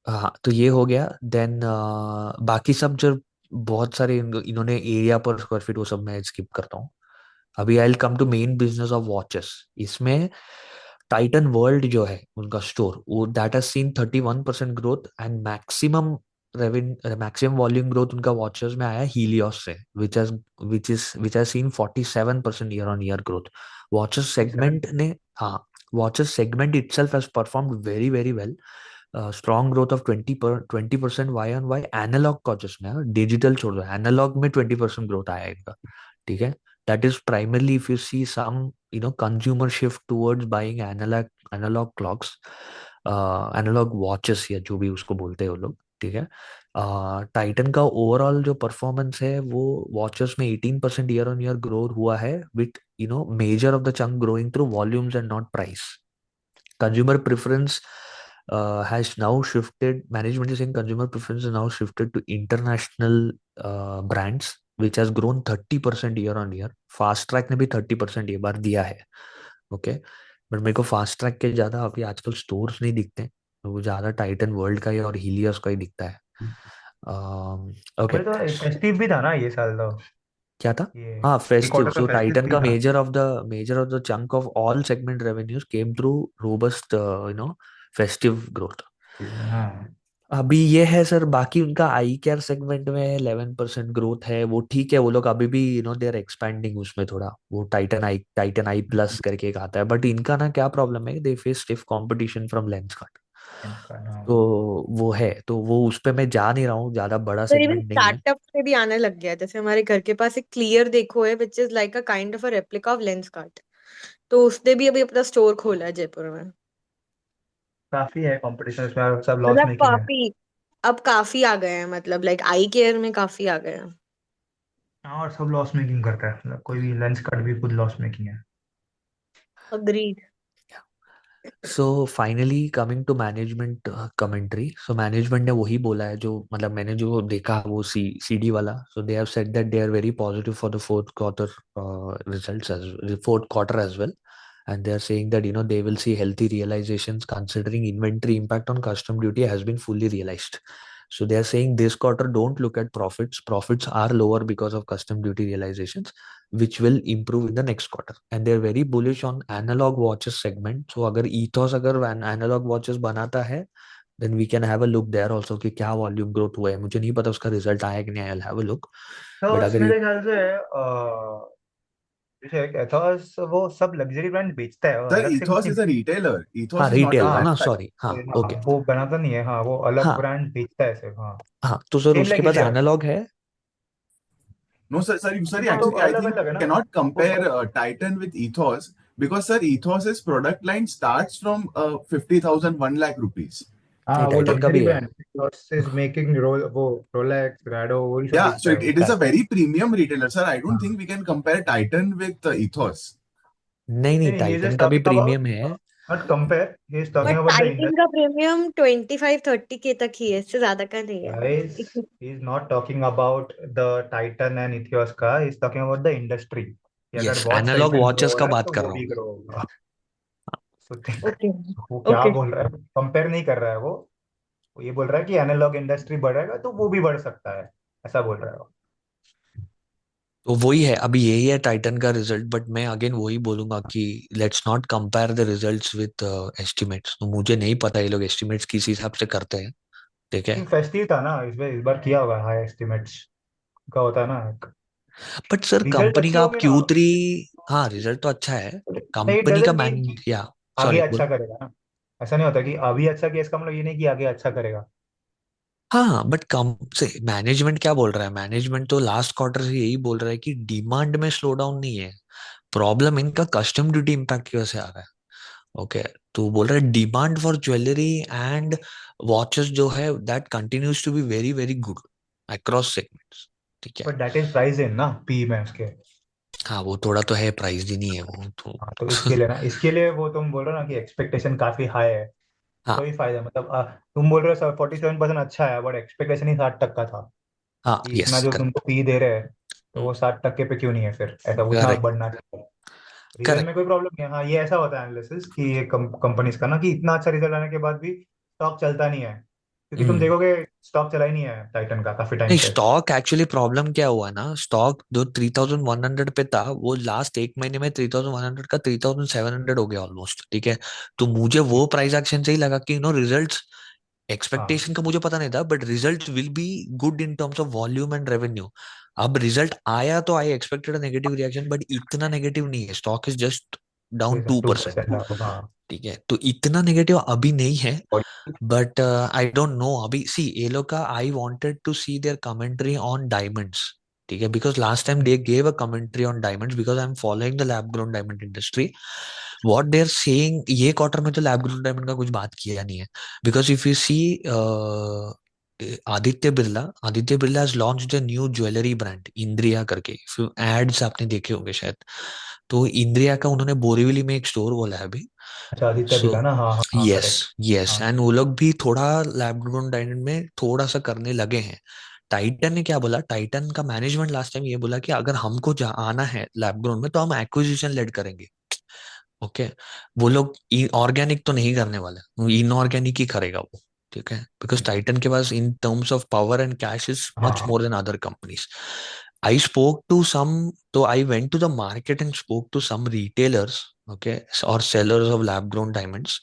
हाँ, तो ये हो गया। देन बाकी सब जो बहुत सारे इन्होंने एरिया पर स्क्वायर फीट, वो सब मैं स्किप करता हूँ। अभी I will come to main business of watches. इसमें टाइटन वर्ल्ड जो है उनका स्टोर, वो that has seen 31% growth, and maximum volume growth उनका वॉचेस में आया हीलियोस से, which has seen 47% year on year growth. Watches segment ने, हाँ, watches segment itself has performed very very well. Strong growth of 20% Y on Y analog watches में। डिजिटल छोड़ दो, एनालॉग में 20% ग्रोथ आया इनका। ठीक है, that is primarily if you see some consumer shift towards buying analog clocks, analog watches, या जो भी उसको बोलते हैं वो लोग। ठीक है, टाइटन का ओवरऑल जो परफॉर्मेंस है वो वॉचेस में 18% ईयर ऑन ईयर ग्रोथ हुआ है, with measure of the chunk growing through volumes and not price. Consumer preference has now shifted. Management is saying consumer preference has now shifted to international brands, which has grown 30% year on year. Fast track ने भी 30% ये बार दिया है। ओके, बट मेरे को फास्ट ट्रैक के ज्यादा अभी आजकल स्टोर्स नहीं दिखते हैं, तो वो ज्यादा टाइटन वर्ल्ड का ही और हीलियस का ही दिखता है। ओके, अभी तो फेस्टिव भी था ना ये साल तो, क्या था? ये हाँ, ये फेस्टिव। क्वार्टर तो सो फेस्टिव टाइटन भी का था। Measure of the chunk of all segment revenues came through robust festive growth. हाँ, अभी ये है सर, बाकी उनका आई केयर सेगमेंट में 11% ग्रोथ है, वो ठीक है। वो लोग अभी भी दे आर एक्सपैंडिंग उसमें थोड़ा। वो टाइटन आई प्लस करके एक आता है, बट इनका ना क्या प्रॉब्लम है, they face stiff competition from Lenskart. इनका हाँ। तो वो है, तो वो उस पे मैं जा नहीं रहा हूँ, ज्यादा बड़ा तो इवन सेगमेंट नहीं है। स्टार्टअप पे भी आने लग गया है, जैसे हमारे घर के पास एक क्लियर देखो है, which is like a kind of a replica of lens cart. तो उसने भी अभी अपना स्टोर खोला है जयपुर में। काफी है कंपटीशन इसमें, सब लॉस मतलब मेकिंग है। काफी, अब काफी आ गए हैं, मतलब लाइक आई केयर में काफी आ गए हैं। हाँ, और सब लॉस मेकिंग करता है, मतलब कोई भी लेंस कट भी खुद लॉस मेकिंग है। Agreed. So finally coming to management commentary. So management ने वही बोला है जो, मतलब मैंने जो देखा वो सीडी वाला। So they have said that they are very positive for the fourth quarter results, as fourth quarter as well, and they are saying that they will see healthy realizations considering inventory impact on custom duty has been fully realized. So they are saying this quarter don't look at profits are lower because of custom duty realizations, which will improve in the next quarter, and they're very bullish on analog watches segment. So अगर ethos अगर analog watches बनाता है, then we can have a look there also कि क्या volume growth हुआ है। मुझे नहीं पता उसका रिजल्ट आया कि नहीं, I'll have a look। तो बट इस अगर मेरे ख्याल से जैसे एथॉस वो सब लग्जरी ब्रांड बेचता है, वो सर, अलग से कुछ ethos नहीं। is a retailer. हाँ, Ethos is not a retail हाँ, ना, manufacturer. सॉरी, हाँ, हाँ, ओके। वो बनाता नहीं है, हाँ वो अलग हाँ, ब्रांड बेचता है सिर्फ, हाँ। हाँ, तो सर सेम उसके लाइक पास इलियस। एनालॉग है। No, sir, हाँ, तो actually, I अलग think अलग है you ना cannot वो। compare Titan with Ethos because, sir, Ethos's product line starts from 50,000, 1 lakh rupees. हाँ, नहीं, वो टाइटन का लग्जरी भी है। ब्रांड इज मेकिंग वो रोलेक्स ग्रैडो वही सब Yeah, so बेचता है it is a Titan. very premium retailer, sir. I don't think हाँ, we can compare Titan with Ethos. नहीं नहीं, नहीं, he is टाइटन just का भी talking about, प्रीमियम है। not compare, he is but talking about the Titan industry, का प्रीमियम 25-30 के तक ही है, इससे ज्यादा का नहीं है। guys. He is not talking about the Titan and Ethos का, he is talking about the industry, कि अगर yes, watch analog segment grow watches हो का रहा है बात तो कर वो रहा भी हूँ। ग्रो होगा। So think, ओके वो क्या ओके। बोल रहा है, कंपेयर नहीं कर रहा है वो ये बोल रहा है कि एनालॉग इंडस्ट्री बढ़ेगा तो वो भी बढ़ सकता है, ऐसा बोल रहा है वो। तो वही है, अभी यही है टाइटन का रिजल्ट। बट मैं अगेन वही बोलूंगा कि let's not compare the results with estimates. तो मुझे नहीं पता ये लोग एस्टिमेट्स किस हिसाब से करते हैं। ठीक है, फेस्टिव था ना, इस बार किया होगा हाई एस्टिमेट्स का होता है ना। बट सर रिजल्ट कंपनी अच्छी का आप होगी ना, Q3, हाँ रिजल्ट तो अच्छा है। नहीं इट कंपनी का डजंट मीन मैन, कि या आगे सॉरी अच्छा बोलो। करेगा ना। ऐसा नहीं होता कि अभी अच्छा किया, इसका मतलब ये नहीं कि आगे अच्छा करेगा। हाँ हाँ, बट कम से मैनेजमेंट क्या बोल रहा है, मैनेजमेंट तो लास्ट क्वार्टर से यही बोल रहा है कि डिमांड में स्लो डाउन नहीं है, प्रॉब्लम इनका कस्टम ड्यूटी इम्पैक्ट की वजह से आ रहा है। ओके, तो बोल रहे demand for jewellery and watches जो है that continues to be very very good across segments. ठीक है। But that is price in ना पी में उसके। हाँ वो थोड़ा तो है, प्राइस ही नहीं है वो तो। हाँ तो इसके लिए ना, इसके लिए वो तुम बोल रहे हो ना कि एक्सपेक्टेशन काफी हाई है, तो हाँ ही फायदा है। मतलब तुम बोल रहे हो 47% अच्छा है, बट एक्सपेक्टेशन ही 60 तक का था, हाँ, कि इतना यस जो करेक्ट। तुमको पी दे रहे हैं, तो वो 60% पे क्यों नहीं है फिर, ऐसा उतना करेक्ट बढ़ना चाहिए। रियल में करेक्ट। कोई प्रॉब्लम नहीं है। हाँ ये ऐसा होता है एनालिसिस कि ये कंपनीज का ना, कि इतना अच्छा रिजल्ट आने के बाद भी स्टॉक चलता नहीं है, क्योंकि तुम हम्म। देखोगे स्टॉक चला ही नहीं है टाइटन का काफी टाइम नहीं, से। स्टॉक एक्चुअली प्रॉब्लम क्या हुआ ना, स्टॉक जो 3100 पे था वो लास्ट एक महीने में 3100 का 3700 हो गया ऑलमोस्ट, ठीक है। तो मुझे वो प्राइस एक्शन से ही लगा कि रिजल्ट्स, हाँ एक्सपेक्टेशन का मुझे पता नहीं था, but result will be good in terms of volume and revenue. अब रिजल्ट आया तो I expected negative reaction, but इतना नेगेटिव नहीं है, stock is just down to two percent percent हाँ। ठीक है, तो इतना नेगेटिव अभी नहीं है। बट आई डोंट नो अभी, सी ये लोग का, I wanted to see their commentary on diamonds, ठीक है, because last time they gave a commentary on diamonds, because I am following the lab grown diamond industry. What they are saying, ये क्वार्टर में तो लैब ग्रोन डायमंड का कुछ बात किया नहीं है, because if you see Aditya Birla has launched a new jewellery brand Indriya करके, इफ यू एड्स आपने देखे होंगे शायद। तो इंद्रिया का उन्होंने बोरीवली में एक स्टोर बोला है अभी। अच्छा आदित्य सो बिरला ना, हाँ हाँ हाँ यस, करेक्ट। यस, हाँ एंड वो लोग भी थोड़ा लैब ग्रोन डायमंड में थोड़ा सा करने लगे हैं। टाइटन ने क्या बोला, टाइटन का मैनेजमेंट लास्ट टाइम ये बोला कि अगर हमको आना है लैब ग्रोन में तो हम एक्विजिशन लेड करेंगे। ओके, वो लोग ऑर्गेनिक तो नहीं करने वाले, इनऑर्गेनिक ही करेगा वो, ठीक है, बिकॉज टाइटन के पास in terms of power and cash is much हाँ more than other companies. I spoke to some, तो I went to the market and spoke to some retailers, okay, और sellers of lab grown diamonds.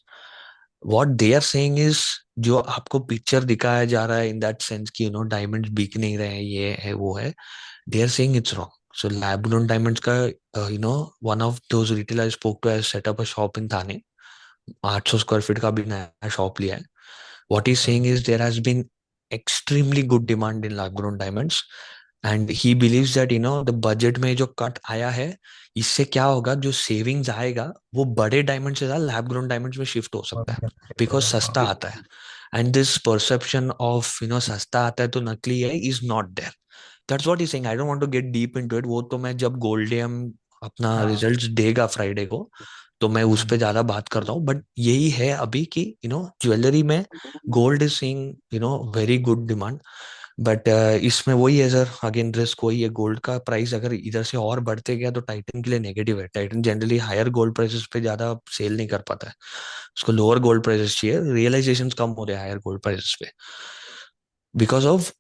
What they are saying is, जो आपको पिक्चर दिखाया जा रहा है इन दैट सेंस कि डायमंड्स बिक नहीं रहे हैं, ये है वो है, they are saying it's wrong. So lab grown diamonds का, one of those retail I spoke to has set up a shop in Thane, 800 square feet का भी नया शॉप लिया है। What he's saying is there has been extremely good demand in lab grown diamonds, and he believes that the budget में जो कट आया है, इससे क्या होगा, जो सेविंग्स आएगा वो बड़े डायमंड से ज्यादा लैब ग्रोन डायमंड्स में शिफ्ट हो सकता है, बिकॉज सस्ता आता है। एंड दिस परसेप्शन ऑफ सस्ता आता है तो नकली है is not there. That's what he saying. I don't want to get deep into it, वो तो मैं जब गोल्डियम अपना हाँ रिजल्ट्स देगा फ्राइडे को तो मैं उस पे हम्म, ज्यादा बात करता हूँ, बट यही है अभी कि ज्वेलरी में gold is seeing very good demand. But इसमें वही है सर, अगेन रिस्क वही है, गोल्ड का प्राइस अगर इधर से और बढ़ते गया तो टाइटन के लिए नेगेटिव है। Titan generally higher gold prices पे ज्यादा सेल नहीं कर पाता है, उसको लोअर गोल्ड प्राइसेस चाहिए, रियलाइजेशन कम हो रहे हैं हायर गोल्ड प्राइसेस पे because of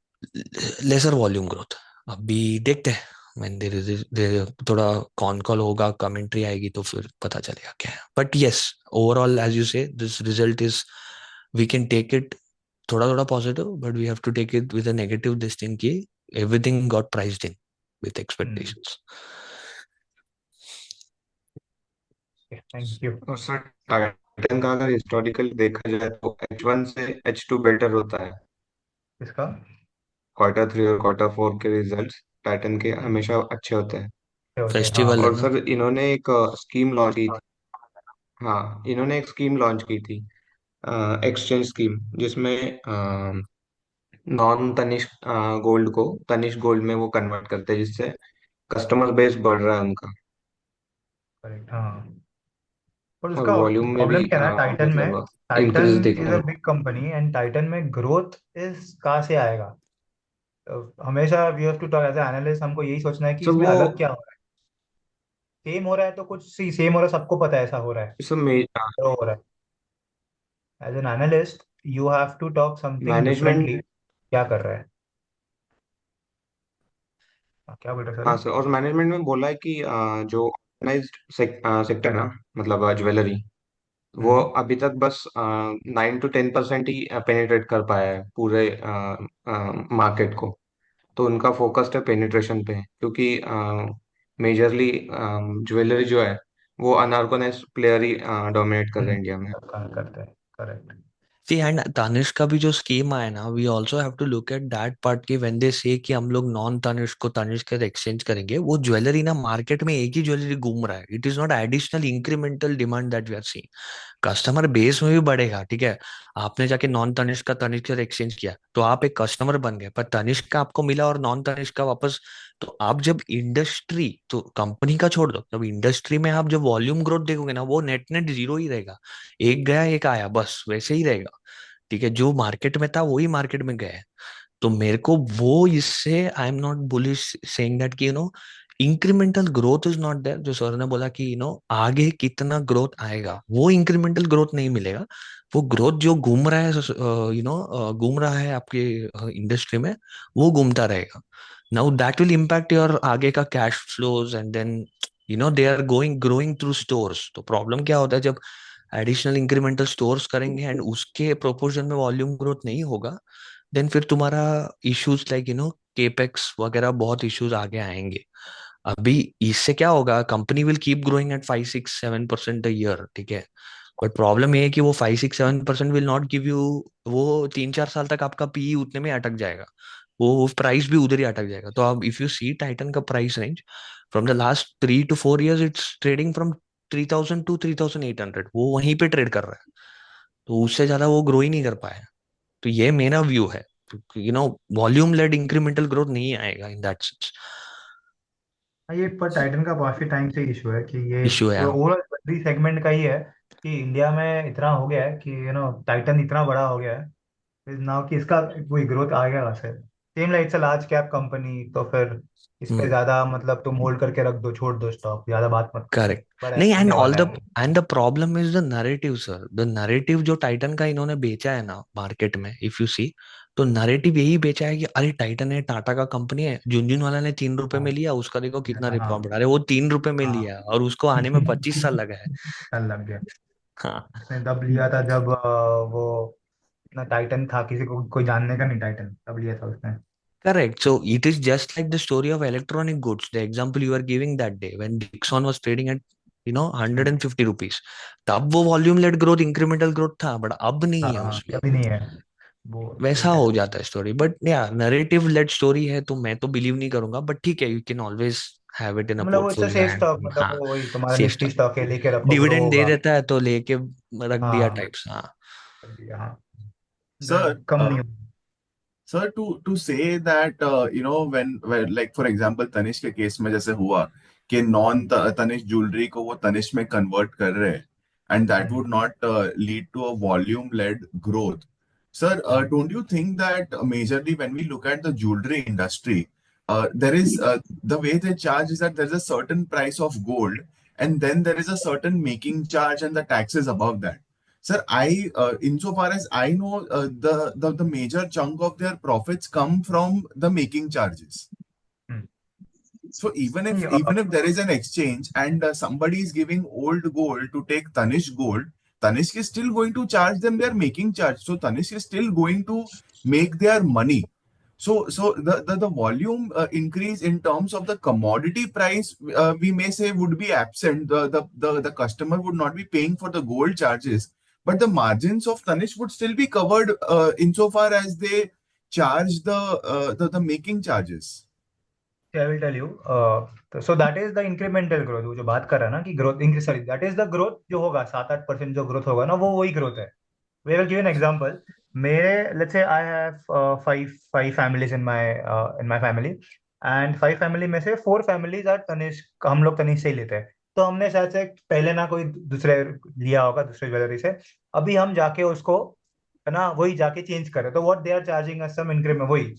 lesser volume growth. अभी देखते हैं, मैंने धीरे धीरे थोड़ा कॉन कॉल होगा, कमेंट्री आएगी तो फिर पता चलेगा क्या है। But yes, overall as you say this result is, we can take it थोड़ा थोड़ा positive, but we have to take it with a negative this thing कि everything got priced in with expectations. Thank you. और सर टाइटन का अगर हिस्टोरिकल देखा जाए तो H1 से H2 बेटर होता है। इसका Q3 और Q4 के रिजल्ट्स टाइटन के हमेशा अच्छे होते हैं। क्या होते हैं हाँ फेस्टिवल है और ना। सर इन्होंने एक स्कीम लॉन्च की थी। हाँ, इन्होंने एक स्कीम लॉन्च की थी, एक्सचेंज स्कीम, जिसमें नॉन तनिष्क गोल्ड को तनिष्क गोल्ड में वो कन्वर्ट करते हैं, जिससे कस्टमर बेस बढ़ रहा है उनका, करेक्ट हाँ। और और उसका वॉल्यूम में भी प्रॉब्लम क्या है ना टाइटन में, मतलब टाइटन इंक्रीज इज देखने अ में। बिग कंपनी एंड टाइटन में ग्रोथ इज कहाँ से आएगा। हमेशा we have to talk as analyst, हमको यही सोचना है कि सर इसमें वो अलग क्या हो रहा है। सेम हो रहा है तो कुछ सी सेम हो रहा है, सबको पता है ऐसा हो रहा है, सब में तो हो रहा है। As an analyst you have to talk something management. Differently, क्या कर रहा है। क्या बोल रहे हाँ सॉरी। सर, और मैनेजमेंट में बोला है कि जो ऑर्गेनाइज्ड सेक्टर ना, मतलब ज्वेलरी, वो हम्म अभी तक बस 9 to 10% ही पेनिट्रेट कर पाया है पूरे मार्केट को। तो उनका फोकस है पेनिट्रेशन पे, क्योंकि मेजरली ज्वेलरी जो है वो अनऑर्गेनाइज्ड प्लेयर ही डोमिनेट कर रहे हैं इंडिया में। करते हैं करेक्ट। सी एंड तनिष्क का भी जो स्कीम आया ना, we also have to look at that part की व्हेन दे से कि हम लोग नॉन तनिष्क को तनिष्क के एक्सचेंज करेंगे, वो ज्वेलरी ना मार्केट में एक ही ज्वेलरी घूम रहा है, it is not additional incremental demand that we are seeing. Customer base में भी बढ़ेगा, ठीक है। आपने जाके नॉन तनिष्क का तनिष्क से एक्सचेंज किया तो आप एक कस्टमर बन गए, पर तनिष्क का आपको मिला और नॉन तनिष्क का वापस। तो आप जब इंडस्ट्री, तो कंपनी का छोड़ दो, जब इंडस्ट्री में आप जब वॉल्यूम ग्रोथ देखोगे ना, वो नेट नेट जीरो ही रहेगा। एक गया एक आया, बस वैसे ही रहेगा, ठीक है। जो मार्केट में था वही मार्केट में गया है। तो मेरे को वो इससे I am not bullish saying that कि incremental growth is not there. जो सर ने बोला कि आगे कितना ग्रोथ आएगा, वो इंक्रीमेंटल ग्रोथ नहीं मिलेगा। वो ग्रोथ जो घूम रहा है, घूम रहा है आपके इंडस्ट्री में, वो घूमता रहेगा। Now that will impact your आगे का cash flows, and then they are going growing through stores. तो प्रॉब्लम क्या होता है, जब एडिशनल इंक्रीमेंटल स्टोर्स करेंगे एंड उसके प्रोपोर्शन में वॉल्यूम ग्रोथ नहीं होगा, देन फिर तुम्हारा इश्यूज लाइक केपेक्स वगैरह बहुत इश्यूज आगे आएंगे। अभी इससे क्या होगा, company will keep growing at 5 6 7% year, ठीक है। बट प्रॉब्लम ये है कि वो 5 6 7% विल नॉट गिव यू, वो 3 4 साल तक आपका पीई उतने में अटक जाएगा, वो प्राइस भी उधर ही अटक जाएगा। तो अब इफ यू सी टाइटन का price range from the last 3 to 4 years, it's trading from 3000 to 3800, वो वहीं पे ट्रेड कर रहा है। तो उससे ज्यादा वो ग्रो ही नहीं कर पाया। तो ये मेरा व्यू है, वॉल्यूम लेड इंक्रीमेंटल ग्रोथ नहीं आएगा इन दैट सेंस। हाँ, ये पर टाइटन का काफी टाइम से इशू है कि ये इश्यू है, हाँ। ओवरऑल ज्वेलरी सेगमेंट का ही है कि इंडिया में इतना हो गया है कि टाइटन इतना बड़ा हो गया है नाउ कि इसका कोई ग्रोथ आएगा कहाँ से। Same like it's a large cap company, तो फिर इस पे हम्म। ज्यादा मतलब तुम होल्ड करके रख दो, छोड़ दो स्टॉक, ज्यादा बात मत करो, करेक्ट। बड़ा नहीं, होने वाला है। And the problem is the narrative sir. The narrative जो टाइटन का इन्होंने बेचा है ना मार्केट में, इफ यू सी, तो नरेटिव यही बेचा है कि अरे टाइटन है, टाटा का कंपनी है, झुनझुन वाला ने 3 रुपए में हाँ लिया, उसका देखो कितना हाँ रिकॉर्ड बढ़ा रहे, वो 3 रुपए में हाँ। लिया और उसको आने में 25 साल लगा है। डर लग गया। हाँ। उसने तब लिया था जब वो ना टाइटन था, किसी को कोई जानने का नहीं टाइटन, तब लिया था उसने। Correct. So it is just like the story of electronic goods. The example you were giving that day when Dixon was trading at 150 rupees. तब वो volume led growth, incremental growth था, बट अब नहीं है हाँ उसमें। अभी नहीं है वो। वैसा वही है। हो जाता है स्टोरी, बट या नरेटिव लेड स्टोरी है तो मैं तो बिलीव नहीं करूंगा, बट ठीक है, you can always have it in a मतलब वो इससे पोर्टफोलियो सेफ एंड स्टॉक, मतलब हाँ, वो वही तुम्हारा सेफ निफ्टी स्टॉक। स्टॉक है, लेके रखो, ग्रो डिविडेंड दे होगा। देता है तो लेके रख दिया हाँ टाइप्स, हाँ। कर दिया, हाँ। Sir, कम नहीं होगा। Sir to say that when like for example Tanishq के केस में जैसे हुआ कि नॉन तनिष्क ज्वेलरी को वो तनिष्क में कन्वर्ट कर रहे हैं and that would not lead to a volume led growth. Sir, don't you think that majorly when we look at the jewelry industry, there is the way they charge is that there's a certain price of gold and then there is a certain making charge and the taxes above that. Sir, insofar as I know, the major chunk of their profits come from the making charges. Hmm. So नहीं, even if there is an exchange and somebody is giving old gold to take Tanishq gold, Tanishq is still going to charge them their making charge. So Tanishq is still going to make their money. So the volume increase in terms of the commodity price, we may say would be absent. The customer would not be paying for the gold charges, but the margins of Tanishq would still be covered insofar as they charge the making charges. I will tell you. So that is the incremental growth, वो जो बात कर रहा है ना कि growth increase, sorry, that is the growth जो होगा 7 8% जो ग्रोथ होगा ना, वो वही ग्रोथ है। We will give an example. मेरे let's say I have five five families in my family, and five family में से फोर फैमिलीज आर तनिष्क, हम लोग तनिष्क से ही लेते हैं। तो हमने शायद से पहले ना कोई दूसरे लिया होगा, दूसरे ज्वेलरी से। अभी हम जाके उसको है ना वही जाके चेंज करे, तो what they are charging us some increment, वही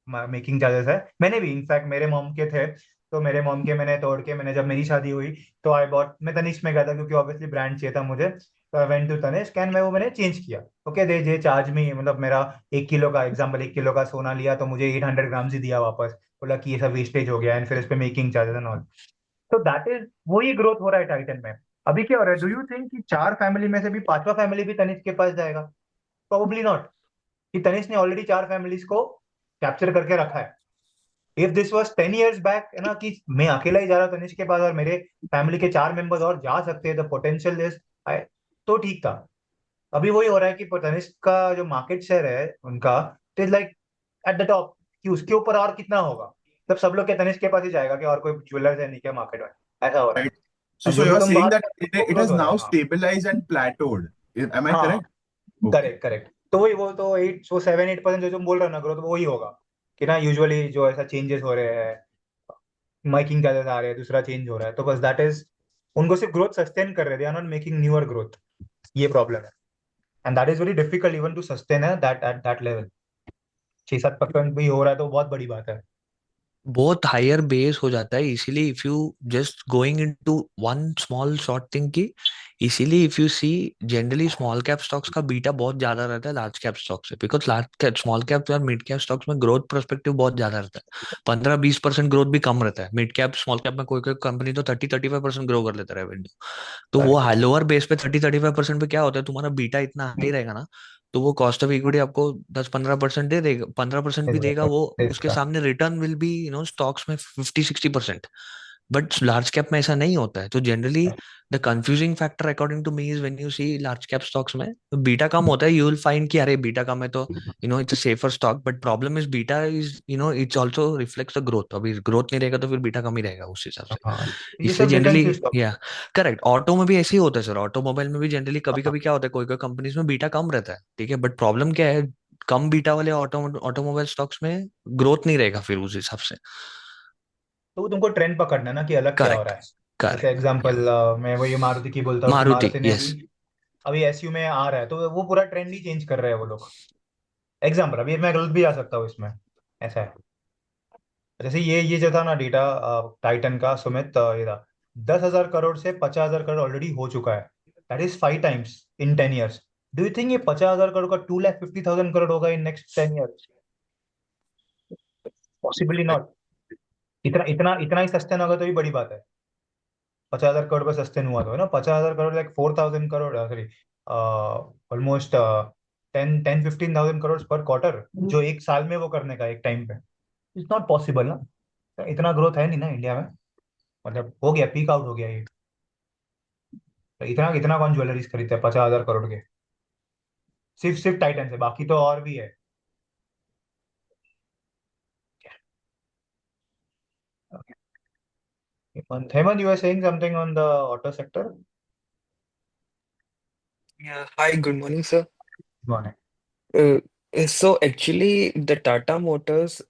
मेकिंग चार्जेस है। मैंने भी इनफैक्ट मेरे मॉम के थे, तो मेरे मॉम के मैंने तोड़ के, मैंने जब मेरी शादी हुई तो आई बॉट, मैं तनिष्क में गया था क्योंकि ऑब्वियसली ब्रांड चाहिए था मुझे, तो I went to Tanishq and वो मैंने चेंज किया। ओके, दे चार्ज मी, मतलब मेरा 1 किलो का एग्जाम्पल, 1 किलो का सोना लिया तो मुझे 800 ग्राम्स ही दिया वापस, बोला कि ये सब वेस्टेज हो गया, एंड फिर इस पे मेकिंग चार्जेस एंड ऑल। तो दैट इज वही ग्रोथ हो रहा है टाइटन में। अभी क्या हो रहा है, डू यू थिंक कि चार फैमिली में से भी पांचवा फैमिली भी तनिष्क के पास जाएगा? प्रोबेबली नॉट, कि तनिष्क ने ऑलरेडी चार फैमिलीज को कैप्चर करके रखा है। If this was 10 years back है ना, कि मैं अकेला ही जा रहा तनिष्क के पास और मेरे फैमिली के चार मेंबर्स और जा सकते हैं, द पोटेंशियल इज, तो ठीक था। अभी वही हो रहा है कि तनिष्क का जो मार्केट शेयर है उनका, it is like at the top, कि उसके ऊपर और कितना होगा, तब सब लोग के तनिष्क के पास ही जाएगा कि और कोई ज्वेलर्स है नहीं क्या मार्केट में, ऐसा हो रहा है। Right? So, And so जो भी you're तुम saying बात that कर रहे it, हो वो it ग्रोथ has हो रहा now है, हाँ। stabilized and plateaued. Am I हाँ, correct? Okay. Correct correct. तो वही, वो तो 7-8% जो तुम बोल रहे हो ना ग्रोथ, वो वही होगा कि ना, यूजुअली जो ऐसा चेंजेस हो रहे हैं, माइकिंग चार्जेस आ रहे हैं, दूसरा चेंज हो रहा है, तो बस दैट इज, उनको सिर्फ ग्रोथ सस्टेन कर रहे हैं, they are not making newer growth, ये प्रॉब्लम है। And that is very difficult even to sustain है दैट एट दैट लेवल। 6-7% भी हो रहा है तो बहुत बड़ी बात है। बहुत हायर बेस हो जाता है, इसीलिए if you just going into one small short thing की, इसीलिए if you see generally small cap stocks का बीटा बहुत ज्यादा रहता है लार्ज कैप स्टॉक से, because large cap small cap और मिड कैप स्टॉक्स में ग्रोथ पर्सपेक्टिव बहुत ज्यादा रहता है। 15-20% ग्रोथ भी कम रहता है। मिड कैप स्मॉल कैप में कोई कोई कंपनी तो 30-35% ग्रो कर लेता है रेवेन्यू। तो वो करेक्ट। लोअर बेस पे 30-35% पे क्या होता है, तुम्हारा बीटा इतना हाई रहेगा ना, तो वो कॉस्ट ऑफ इक्विटी आपको 10-15% दे देगा, 15% भी देगा वो, उसके सामने रिटर्न विल बी स्टॉक्स में 50-60%। बट लार्ज कैप में ऐसा नहीं होता है। तो generally the confusing factor according to me is when you see large cap stocks में बीटा कम होता है, यू विल फाइंड कि अरे बीटा कम है तो it's a safer stock, but problem is beta is it's also reflects the growth. अभी ग्रोथ नहीं रहेगा तो फिर बीटा कम ही रहेगा उस हिसाब से। हाँ, ये इसलिए सब जनरली, डिफेंसिव स्टॉक। या करेक्ट, ऑटो में भी ऐसे ही होता है सर। ऑटोमोबाइल में भी जनरली कभी कभी क्या होता है, कोई कोई कंपनीज में बीटा कम रहता है, ठीक है, बट प्रॉब्लम क्या है, कम बीटा वाले ऑटोमोबाइल स्टॉक्स में ग्रोथ नहीं रहेगा फिर उस हिसाब से। तो वो तुमको ट्रेंड पकड़ना है ना कि अलग क्या हो रहा करेक्ट, है। जैसे करेक्ट, या एग्जांपल, मैं वही मारुति की बोलता हूँ कि मारुति, मारुति ने यस। अभी अभी एसयू में आ रहा है, तो वो पूरा ट्रेंड ही चेंज कर रहे हैं वो लोग। एग्जांपल, अभी मैं गलत भी आ सकता हूँ इसमें, ऐसा है। जैसे ये जो था ना डेटा, टाइटन का, सुमित, ये था 10,000 करोड़ से 50,000 करोड़ ऑलरेडी हो चुका है। That is 5 times in 10 years. Do you think ये 50,000 करोड़ का 2,50,000 करोड़ होगा in next 10 years? Possibly not. इतना इतना इतना ही सस्टेन होगा तो भी बड़ी बात है। 50,000 करोड़ पर सस्टेन हुआ तो है ना, 50,000 crore like 4,000 crore, sorry, almost 10-15,000 crore पर क्वार्टर, जो एक साल में वो करने का एक टाइम पे, इट्स नॉट पॉसिबल ना। इतना ग्रोथ है नहीं ना इंडिया में, मतलब हो गया, पीक आउट हो गया ये। तो इतना इतना कौन ज्वेलरीज खरीदता है 50,000 करोड़ के? सिर्फ सिर्फ टाइटन से, बाकी तो और भी है। Hemant, you were saying something on the auto sector? Yeah, hi, good morning, sir. Go on. Uh, so actually, the Tata Motors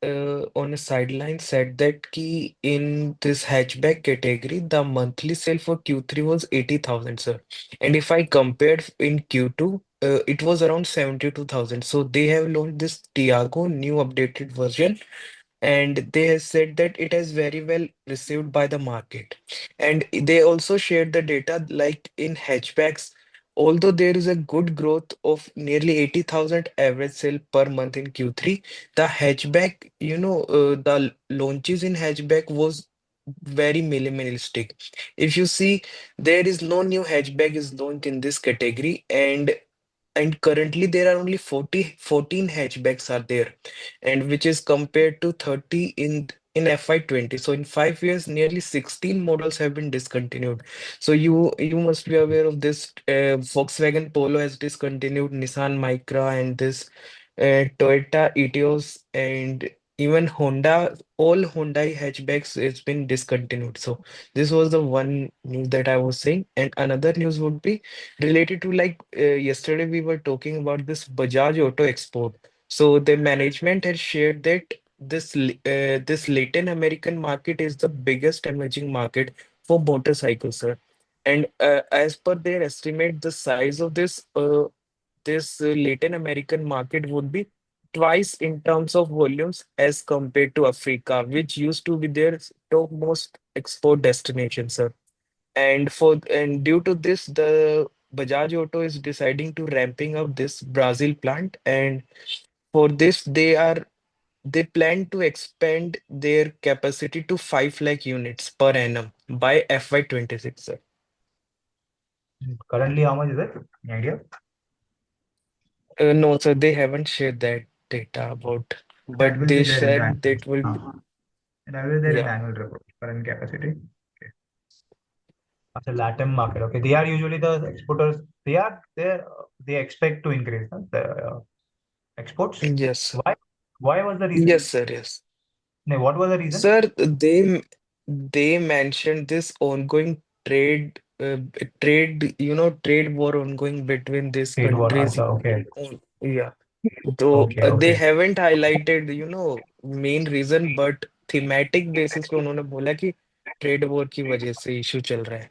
on a sideline said that key in this hatchback category, the monthly sale for Q3 was 80,000, sir. And if I compared in Q2, it was around 72,000. So they have launched this Tiago new updated version, and they have said that it has very well received by the market. And they also shared the data like in hatchbacks, although there is a good growth of nearly 80,000 average sale per month in Q3, the hatchback, the launches in hatchback was very minimalistic. If you see, there is no new hatchback is launched in this category, and currently there are only 14 hatchbacks are there, and which is compared to 30 in FY20. So in 5 years nearly 16 models have been discontinued. So you must be aware of this. Volkswagen Polo has discontinued, Nissan Micra, and this Toyota Etios, and even Honda, all Hyundai hatchbacks has been discontinued. So this was the one news that I was saying. And another news would be related to like yesterday we were talking about this Bajaj Auto Export. So the management has shared that this Latin American market is the biggest emerging market for motorcycles, sir. And as per their estimate, the size of this Latin American market would be twice in terms of volumes as compared to Africa, which used to be their topmost export destination, sir. And due to this, the Bajaj Auto is deciding to ramping up this Brazil plant, and for this they plan to expand their capacity to 5 lakh units per annum by FY26, sir. Currently, how much is it? Any idea? No, sir, they haven't shared that data about, That but will be they there in the said annual. that will be, That will be there in yeah. annual report. Current capacity. Okay. After LATAM market, okay. They are usually the exporters. They are there. they expect to increase the exports. Yes, sir. Why? Why was the reason? Yes, sir. Yes. No, what was the reason? Sir, they mentioned this ongoing trade war ongoing between these Trade war. countries. Acha, okay. Yeah. Though Okay, they okay. haven't highlighted, main reason, but thematic basis पे उन्होंने बोला कि ट्रेड वॉर की वजह से इशू चल रहा है.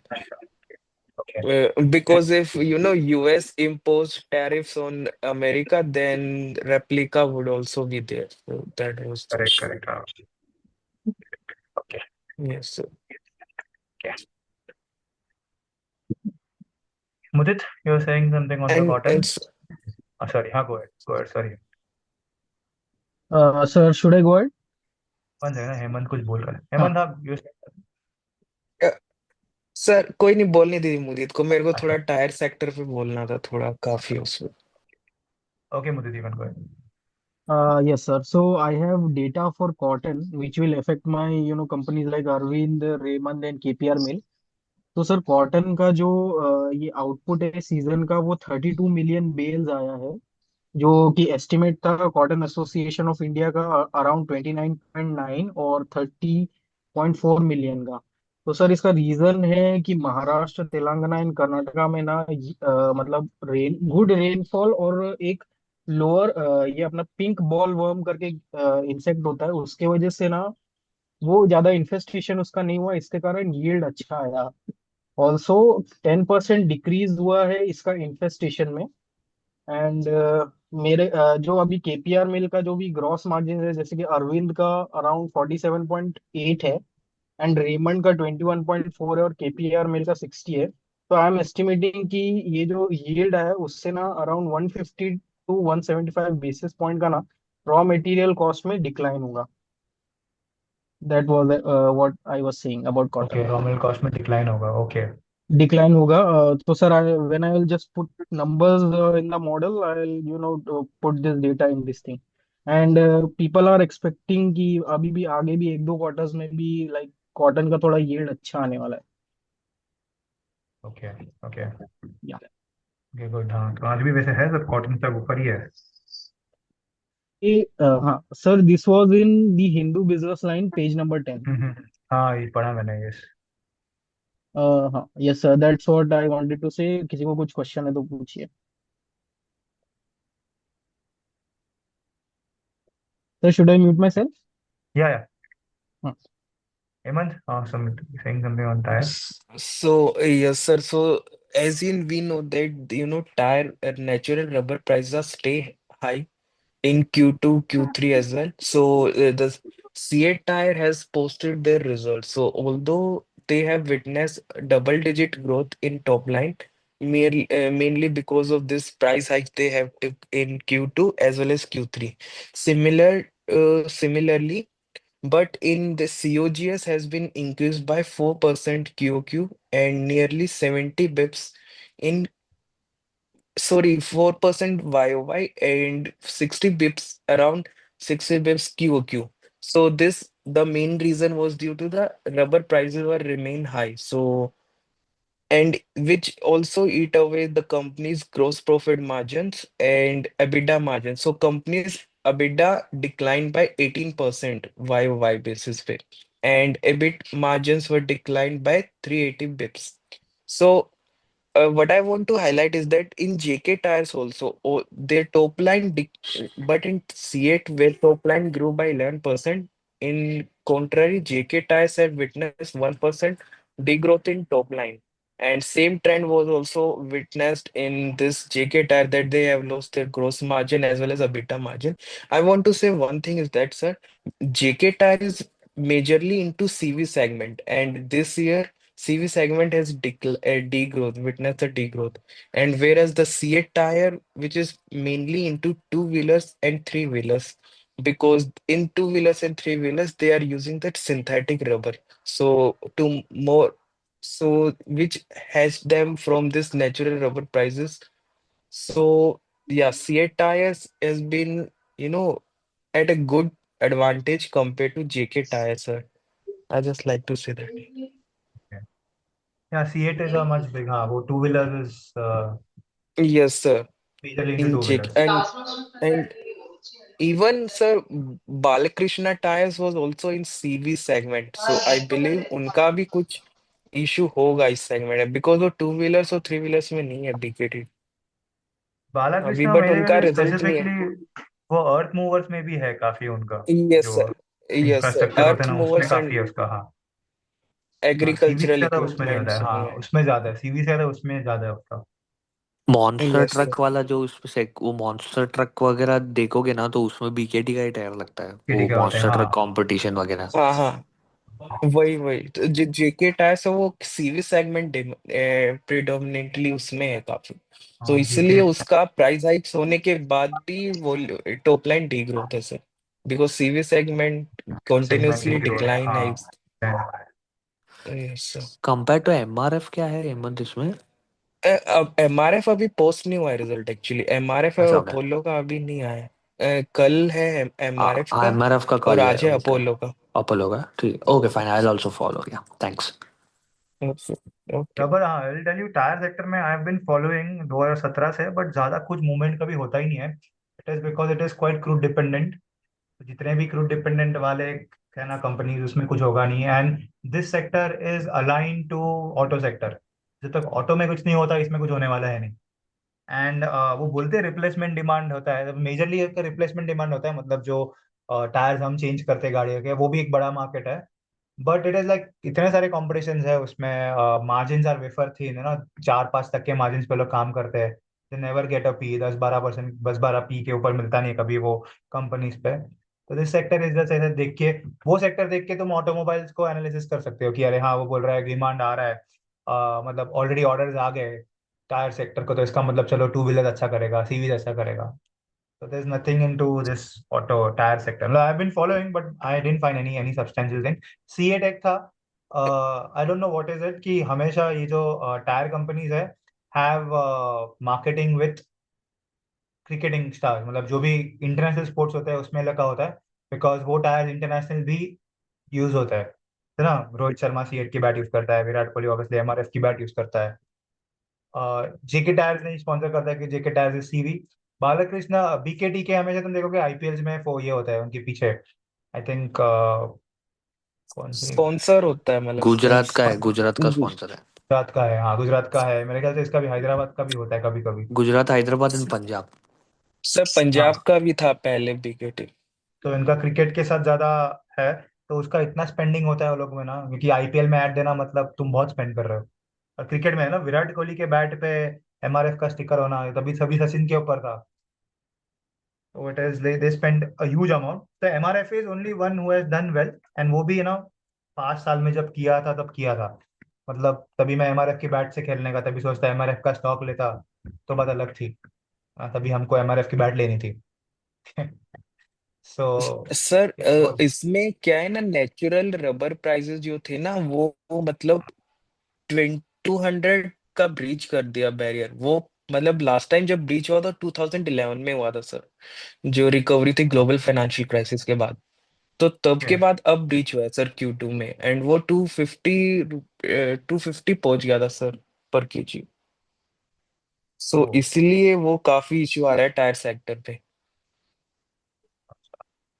Okay. Because if US imposed tariffs on America, then replica would also be there. So that was the Correct, issue. correct. Okay. Yes, sir. Okay. Mudit, you were saying something on the And cotton? s- Sorry. Go ahead. Go ahead. Sorry. Sir, should I go ahead? One second. Hemant कुछ बोल रहा है. हाँ. हेमंत, आप you अ, सर कोई नहीं बोलने दीजिए मुदीत को, मेरे को थोड़ा अच्छा. टायर सेक्टर पे बोलना था, थोड़ा काफी उसमें. Okay, Mudit, you can go ahead. Yes, sir. So I have data for cotton, which will affect my, companies like Arvind, Raymond and KPR Mill. तो सर कॉटन का जो ये आउटपुट है सीजन का, वो 32 मिलियन बेल्स आया है, जो कि एस्टिमेट था कॉटन एसोसिएशन ऑफ इंडिया का अराउंड 29.9 और 30.4 मिलियन का. तो सर इसका रीजन है कि महाराष्ट्र, तेलंगाना एंड कर्नाटका में ना मतलब गुड रेनफॉल और एक लोअर, ये अपना पिंक बॉल वर्म करके इंसेक्ट होता है, उसके वजह से ना वो ज्यादा इन्फेस्टेशन उसका नहीं हुआ, इसके कारण यील्ड अच्छा आया. ऑल्सो 10% डिक्रीज हुआ है इसका इन्फेस्टेशन में. एंड मेरे जो अभी केपीआर मिल का जो भी ग्रॉस मार्जिन है, जैसे कि अरविंद का अराउंड 47.8 है, एंड रेमंड का 21.4 है, और केपीआर मिल का 60 है. तो आई एम एस्टिमेटिंग कि ये जो यील्ड है उससे ना अराउंड 150 टू 175 बेसिस पॉइंट का ना रॉ मटेरियल कॉस्ट में डिक्लाइन होगा. That was what I was saying about cotton. Okay, raw milk cost में decline होगा. Okay. डिक्लाइन होगा. तो sir when I will just put numbers in the model, I will put this data in this thing. And people are expecting कि अभी भी आगे भी एक दो क्वार्टर्स में भी लाइक कॉटन का थोड़ा यील्ड अच्छा आने वाला है. Okay. Okay. या Okay, good. हाँ, तो आज भी वैसे है सब कॉटन तक ऊपर ही है. ये हाँ sir, this was in the Hindu business line page number 10. हाँ, ये पढ़ा मैंने. यस. हाँ yes sir, that's what I wanted to say. किसी को कुछ क्वेश्चन है तो पूछिए. Sir should I mute myself? Yeah. Hemant, saying something on tire. So, yes, sir. So, as in we know that, tire natural rubber prices are stay high in Q2, Q3 as well. So, the CA tire has posted their results. So, although they have witnessed double-digit growth in top line, mainly because of this price hike they have took in Q2 as well as Q3. Similarly, but in the COGS has been increased by 4% QOQ and nearly 70 bips in, sorry, 4% YOY and 60 bips, around 60 bips QOQ. So this, the main reason was due to the rubber prices were remain high. So, and which also eat away the company's gross profit margins and EBITDA margins. So company's EBITDA declined by 18% YOY basis pay, and EBIT margins were declined by 380 bips. So what I want to highlight is that in JK Tires also, their top line, but in C8 where top line grew by 11%. In contrary, JK Tires have witnessed 1% degrowth in top line. And same trend was also witnessed in this JK Tire, that they have lost their gross margin as well as EBITDA margin. I want to say one thing is that, sir, JK Tire is majorly into CV segment, and this year CV segment has degrowth, witnessed a degrowth. And whereas the C8 tire, which is mainly into two-wheelers and three-wheelers, because in two-wheelers and three-wheelers, they are using that synthetic rubber. So to more, so which has them from this natural rubber prices. So yeah, C8 tires has been, at a good advantage compared to JK tires, sir. I just like to say that. Yeah, C8 is a much big. हाँ, वो two wheelers is Yes, sir. Majorly into in two JK, wheelers. and even sir, Balakrishna Tires was also in CV segment, so I believe उनका भी कुछ इशू होगा इस सेगमेंट में, बिकॉज वो टू व्हीलर्स और थ्री व्हीलर्स में नहीं है बीकेटी अभी, बालाकृष्ण बट मेरे उनका में रिजल्ट नहीं है। स्पेसिफिकली वो अर्थ मूवर्स में भी है काफी उनका, यस जो सर, यस सर, इंफ्रास्ट्रक्चर होता है अर्थ ना उसमें मूवर्स काफी एंड है उसका। हाँ हाँ, सीवी से एग्रीकल्चरल ज्यादा उसमें नहीं होता है, इक्विपमेंट्स में हाँ है। उसमें ज्यादा है, सीवी से ज्यादा उसमें ज्यादा है उसका। Monster yes sir. ट्रक वाला जो उसमें से वो मॉन्स्टर ट्रक वगैरह देखोगे ना, तो उसमें बीकेटी का ही टायर लगता है, केटी वो का होता है मॉन्स्टर ट्रक हाँ। कंपटीशन वगैरह। हाँ हाँ, वही वही तो जेके टायर्स है, वो सीवी सेगमेंट प्रिडोमिनेटली उसमें है काफी, तो हाँ इसलिए जेके उसका प्राइस हाइक्स होने के बाद भी वो टॉप लाइन डी ग्रोथ है sir, because CV segment segment continuously की ग्रोथ डिक्लाइन है। हाँ। Yes sir. Compare to MRF क्या है हेमंत इसमें? अब एमआरएफ अभी पोस्ट नहीं हुआ है रिजल्ट, एक्चुअली एमआरएफ है अच्छा ओके। अपोलो का अभी नहीं आया है। कल है एमआरएफ का एमआरएफ का और कल है, आज है ओके। अपोलो का। अपोलो का, ठीक, okay fine, I will also follow, yeah thanks. Okay. Rubber हाँ, I tell you tyre sector में आई हैव बीन फॉलोइंग 2017 से, बट ज्यादा कुछ मूवमेंट कभी होता ही नहीं है। It is because it is quite crude dependent. जितने भी क्रूड डिपेंडेंट वाले कहना कंपनीज, उसमें कुछ होगा नहीं। And this sector is align to auto sector. जब तक ऑटो में कुछ नहीं होता, इसमें कुछ होने वाला है नहीं। एंड वो बोलते हैं रिप्लेसमेंट डिमांड होता है, मेजरली एक रिप्लेसमेंट डिमांड होता है, मतलब जो टायर्स हम चेंज करते हैं गाड़ियों के, वो भी एक बड़ा मार्केट है। बट इट इज लाइक इतने सारे कॉम्पिटिशन है उसमें, मार्जिन आर वेफर थी ना, 4-5 तक के मार्जिन पे लोग काम करते हैं। They never get a P, 10-12%, 10-12 P के ऊपर मिलता नहीं है कभी वो कंपनीज पे। तो दिस सेक्टर इज जस्ट ऐसे देख के, वो सेक्टर देख के तुम ऑटोमोबाइल्स को एनालिसिस कर सकते हो कि अरे हाँ वो बोल रहा है डिमांड आ रहा है, मतलब ऑलरेडी ऑर्डर्स आ गए टायर सेक्टर को, तो इसका मतलब चलो टू व्हीलर अच्छा करेगा, सीवीज अच्छा करेगा। So there's nothing into this auto tire sector. No, I've been following, but I didn't find any substantial thing. CA Tech था, I don't know what is it कि हमेशा ये जो टायर कंपनीज है have marketing with cricketing star, मतलब जो भी इंटरनेशनल स्पोर्ट्स होता है उसमें लगा होता है, बिकॉज वो टायर इंटरनेशनल भी यूज होता है ना। रोहित शर्मा सीएट की बैट यूज करता है, विराट कोहली ऑब्वियसली एमआरएफ की बैट यूज करता है। जेके टायर्स ने स्पॉन्सर करता है कि जेके टायर्स सीवी। बालकृष्ण बीकेटी के हमेशा तुम देखोगे आईपीएल में वो ये होता है उनके पीछे, आई थिंक कौन सी स्पॉन्सर होता है मतलब गुजरात का है, स्पॉन्सर। गुजरात का स्पॉन्सर है। गुजरात का है, हाँ गुजरात का है, मेरे ख्याल से इसका भी हैदराबाद का भी होता है कभी कभी। गुजरात, हैदराबाद एंड पंजाब। सर पंजाब हाँ का भी था पहले बीकेटी। तो इनका क्रिकेट के साथ ज्यादा है, तो उसका इतना स्पेंडिंग होता है वो लोग में ना, क्योंकि आईपीएल में ऐड देना मतलब तुम बहुत स्पेंड कर रहे हो। और क्रिकेट में है ना, विराट कोहली के बैट पे एमआरएफ का स्टिकर होना, तभी सभी सचिन के ऊपर था। So it is they spend a huge amount. The MRF is only one who has done well, and वो भी 5 साल में जब किया था तब किया था। मतलब तभी मैं एमआरएफ की बैट से खेलने का तभी सोचता एमआरएफ का स्टॉक लेता, तो बात अलग थी। तभी हमको एमआरएफ की बैट लेनी थी। सो सर इट वाज इसमें क्या है ना, नेचुरल रबर प्राइसेस जो थे ना वो मतलब 2200 का ब्रीच कर दिया बैरियर वो, मतलब लास्ट टाइम जब ब्रीच हुआ था 2011 में हुआ था सर, जो रिकवरी थी ग्लोबल फाइनेंशियल क्राइसिस के बाद, तो तब के बाद अब ब्रीच हुआ है सर Q2 में, एंड वो 250 पहुंच गया था सर पर केजी, सो इसलिए वो काफी इश्यू आ रहा है टायर सेक्टर पे।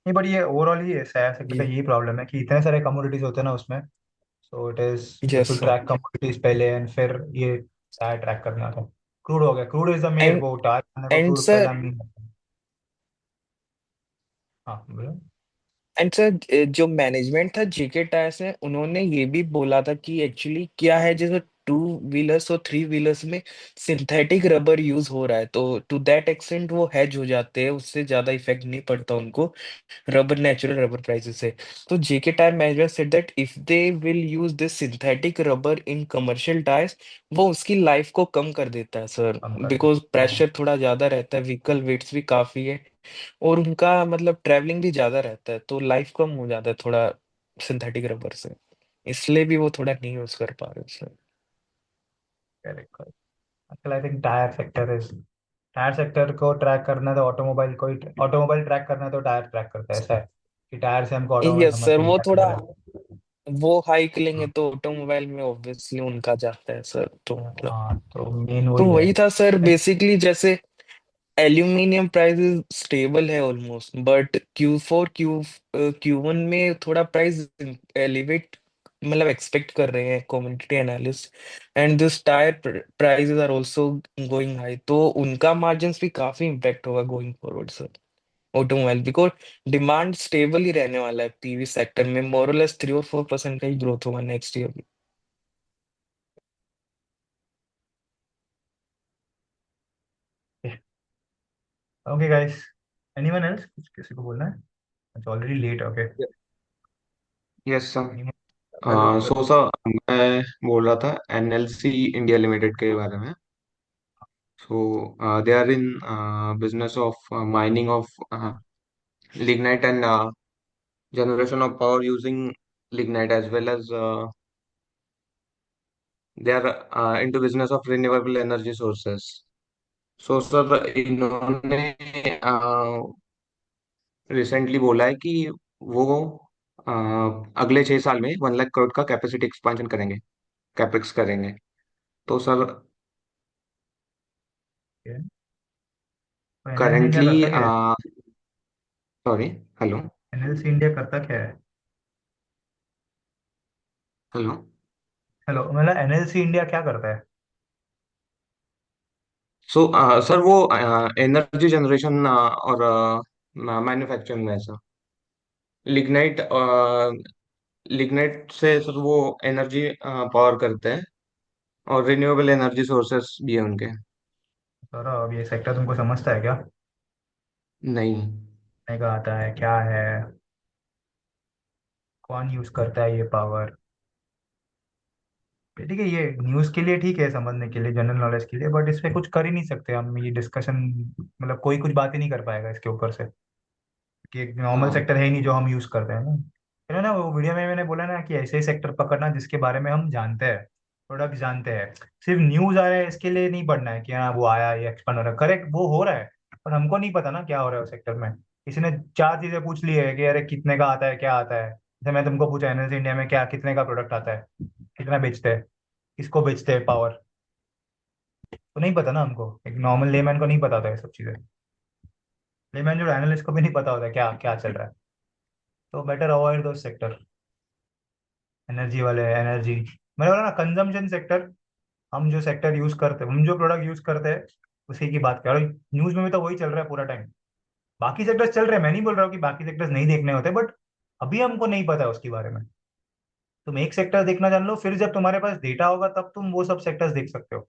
नहीं, बट ये ओवरऑल ही शेयर सेक्टर का ये यही प्रॉब्लम है कि इतने सारे कमोडिटीज होते हैं ना उसमें। So it is you yes to sir. Track commodities पहले, एंड फिर ये टायर ट्रैक करना था। क्रूड हो गया, crude is the main, and वो टायर करने को एंड क्रूड पहला सर मेन। हाँ बोलो। एंड सर जो मैनेजमेंट था जेके टायर्स में, उन्होंने ये भी बोला था कि एक्चुअली क्या है, जैसे टू व्हीलर्स और थ्री व्हीलर्स में सिंथेटिक रबर यूज हो रहा है, तो टू दैट एक्सटेंट वो हेज हो जाते हैं, उससे ज्यादा इफेक्ट नहीं पड़ता उनको रबर, नेचुरल रबर प्राइसेस से। तो JK Tyre management said that if they will use this synthetic rubber in commercial tyres, वो उसकी लाइफ को कम कर देता है सर, कम कर बिकॉज हाँ। प्रेशर थोड़ा ज्यादा रहता है, व्हीकल वेट्स भी काफी है, और उनका मतलब ट्रैवलिंग भी ज्यादा रहता है, तो लाइफ कम हो जाता है थोड़ा सिंथेटिक रबर से, इसलिए भी वो थोड़ा नहीं यूज कर पा रहे सर। करेक्ट। आजकल आई थिंक टायर सेक्टर को ट्रैक करना है तो ऑटोमोबाइल को ही, ऑटोमोबाइल ट्रैक करना है तो टायर ट्रैक करता है, ऐसा है कि टायर से हमको ऑटोमोबाइल यस सर, समझते वो क्या थोड़ा चल रहा है। वो हाइक लेंगे तो ऑटोमोबाइल में ऑब्वियसली उनका जाता है सर, तो मतलब हाँ तो मेन तो वही है। वही था सर बेसिकली, जैसे एल्यूमिनियम प्राइस स्टेबल है ऑलमोस्ट, बट Q1 में थोड़ा प्राइस एलिवेट मतलब एक्सपेक्ट कर रहे हैं community analyst, and this tyre prices are also going high, तो उनका मार्जिन्स भी काफी इम्पेक्ट होगा going forward sir automobile, because demand stable ही रहने वाला है पीवी सेक्टर में, मोरलेस 3 और 4% का ही ग्रोथ होगा next year. Okay, guys. Anyone else? कुछ किसी को बोलना है? It's already late. Okay. Yes sir. Anyone? So sir, मैं बोल रहा था एनएलसी इंडिया लिमिटेड के बारे में। So they are in business of mining of lignite and generation of power using lignite, as well as they are into business of renewable energy sources. So sir, इन्होंने रिसेंटली बोला है कि वो अगले 6 साल में 1 लाख करोड़ का कैपेसिटी एक्सपांशन करेंगे, कैपेक्स करेंगे। तो सर Okay. तो एनएलसी इंडिया करंटली, करता क्या है? सॉरी, हेलो, एनएलसी इंडिया करता क्या है? हेलो। हेलो, मतलब एनएलसी इंडिया क्या करता है? सो सर, वो एनर्जी जनरेशन और मैन्युफैक्चरिंग में है सर। लिग्नाइट लिग्नाइट से सर वो एनर्जी पावर करते हैं, और रिन्यूएबल एनर्जी सोर्सेस भी है उनके। सर, अब ये सेक्टर तुमको समझता है क्या? नहीं। का आता है क्या है? कौन यूज करता है ये पावर? ठीक है, ये न्यूज़ के लिए ठीक है, समझने के लिए, जनरल नॉलेज के लिए, बट इस पे कुछ कर ही नहीं सकते हम, ये डिस्कशन मतलब कोई कुछ बात ही नहीं कर पाएगा इसके ऊपर से, कि एक नॉर्मल हाँ सेक्टर है ही नहीं जो हम यूज करते हैं ना। फिर ना वो वीडियो में मैंने बोला ना कि ऐसे ही सेक्टर पकड़ना जिसके बारे में हम जानते हैं, प्रोडक्ट जानते हैं। सिर्फ न्यूज आ रहा है इसके लिए नहीं पढ़ना है कि हाँ वो आया, ये एक्सपांड हो रहा है, करेक्ट वो हो रहा है, पर हमको नहीं पता ना क्या हो रहा है उस सेक्टर में। किसी ने चार चीजें पूछ ली है कि अरे कितने का आता है, क्या आता है, जैसे मैं तुमको पूछा एनर्जी इंडिया में क्या कितने का प्रोडक्ट आता है, कितना बेचते हैं, किसको बेचते हैं पावर, तो नहीं पता ना हमको, एक नॉर्मल लेमैन को नहीं पता होता ये सब चीजें। लेमैन जो एनालिस्ट को भी नहीं पता होता क्या क्या चल रहा है। तो बेटर अवॉइड दो सेक्टर, एनर्जी वाले, एनर्जी मैंने बोला ना कंजम्पशन सेक्टर। हम जो सेक्टर यूज करते हैं, हम जो प्रोडक्ट यूज करते हैं, उसी की बात करो। न्यूज में भी तो वही चल रहा है पूरा टाइम। बाकी सेक्टर्स चल रहे हैं, मैं नहीं बोल रहा हूँ कि बाकी सेक्टर्स नहीं देखने होते, बट अभी हमको नहीं पता है उसके बारे में। तुम एक सेक्टर देखना जान लो, फिर जब तुम्हारे पास डेटा होगा तब तुम वो सब सेक्टर्स देख सकते हो।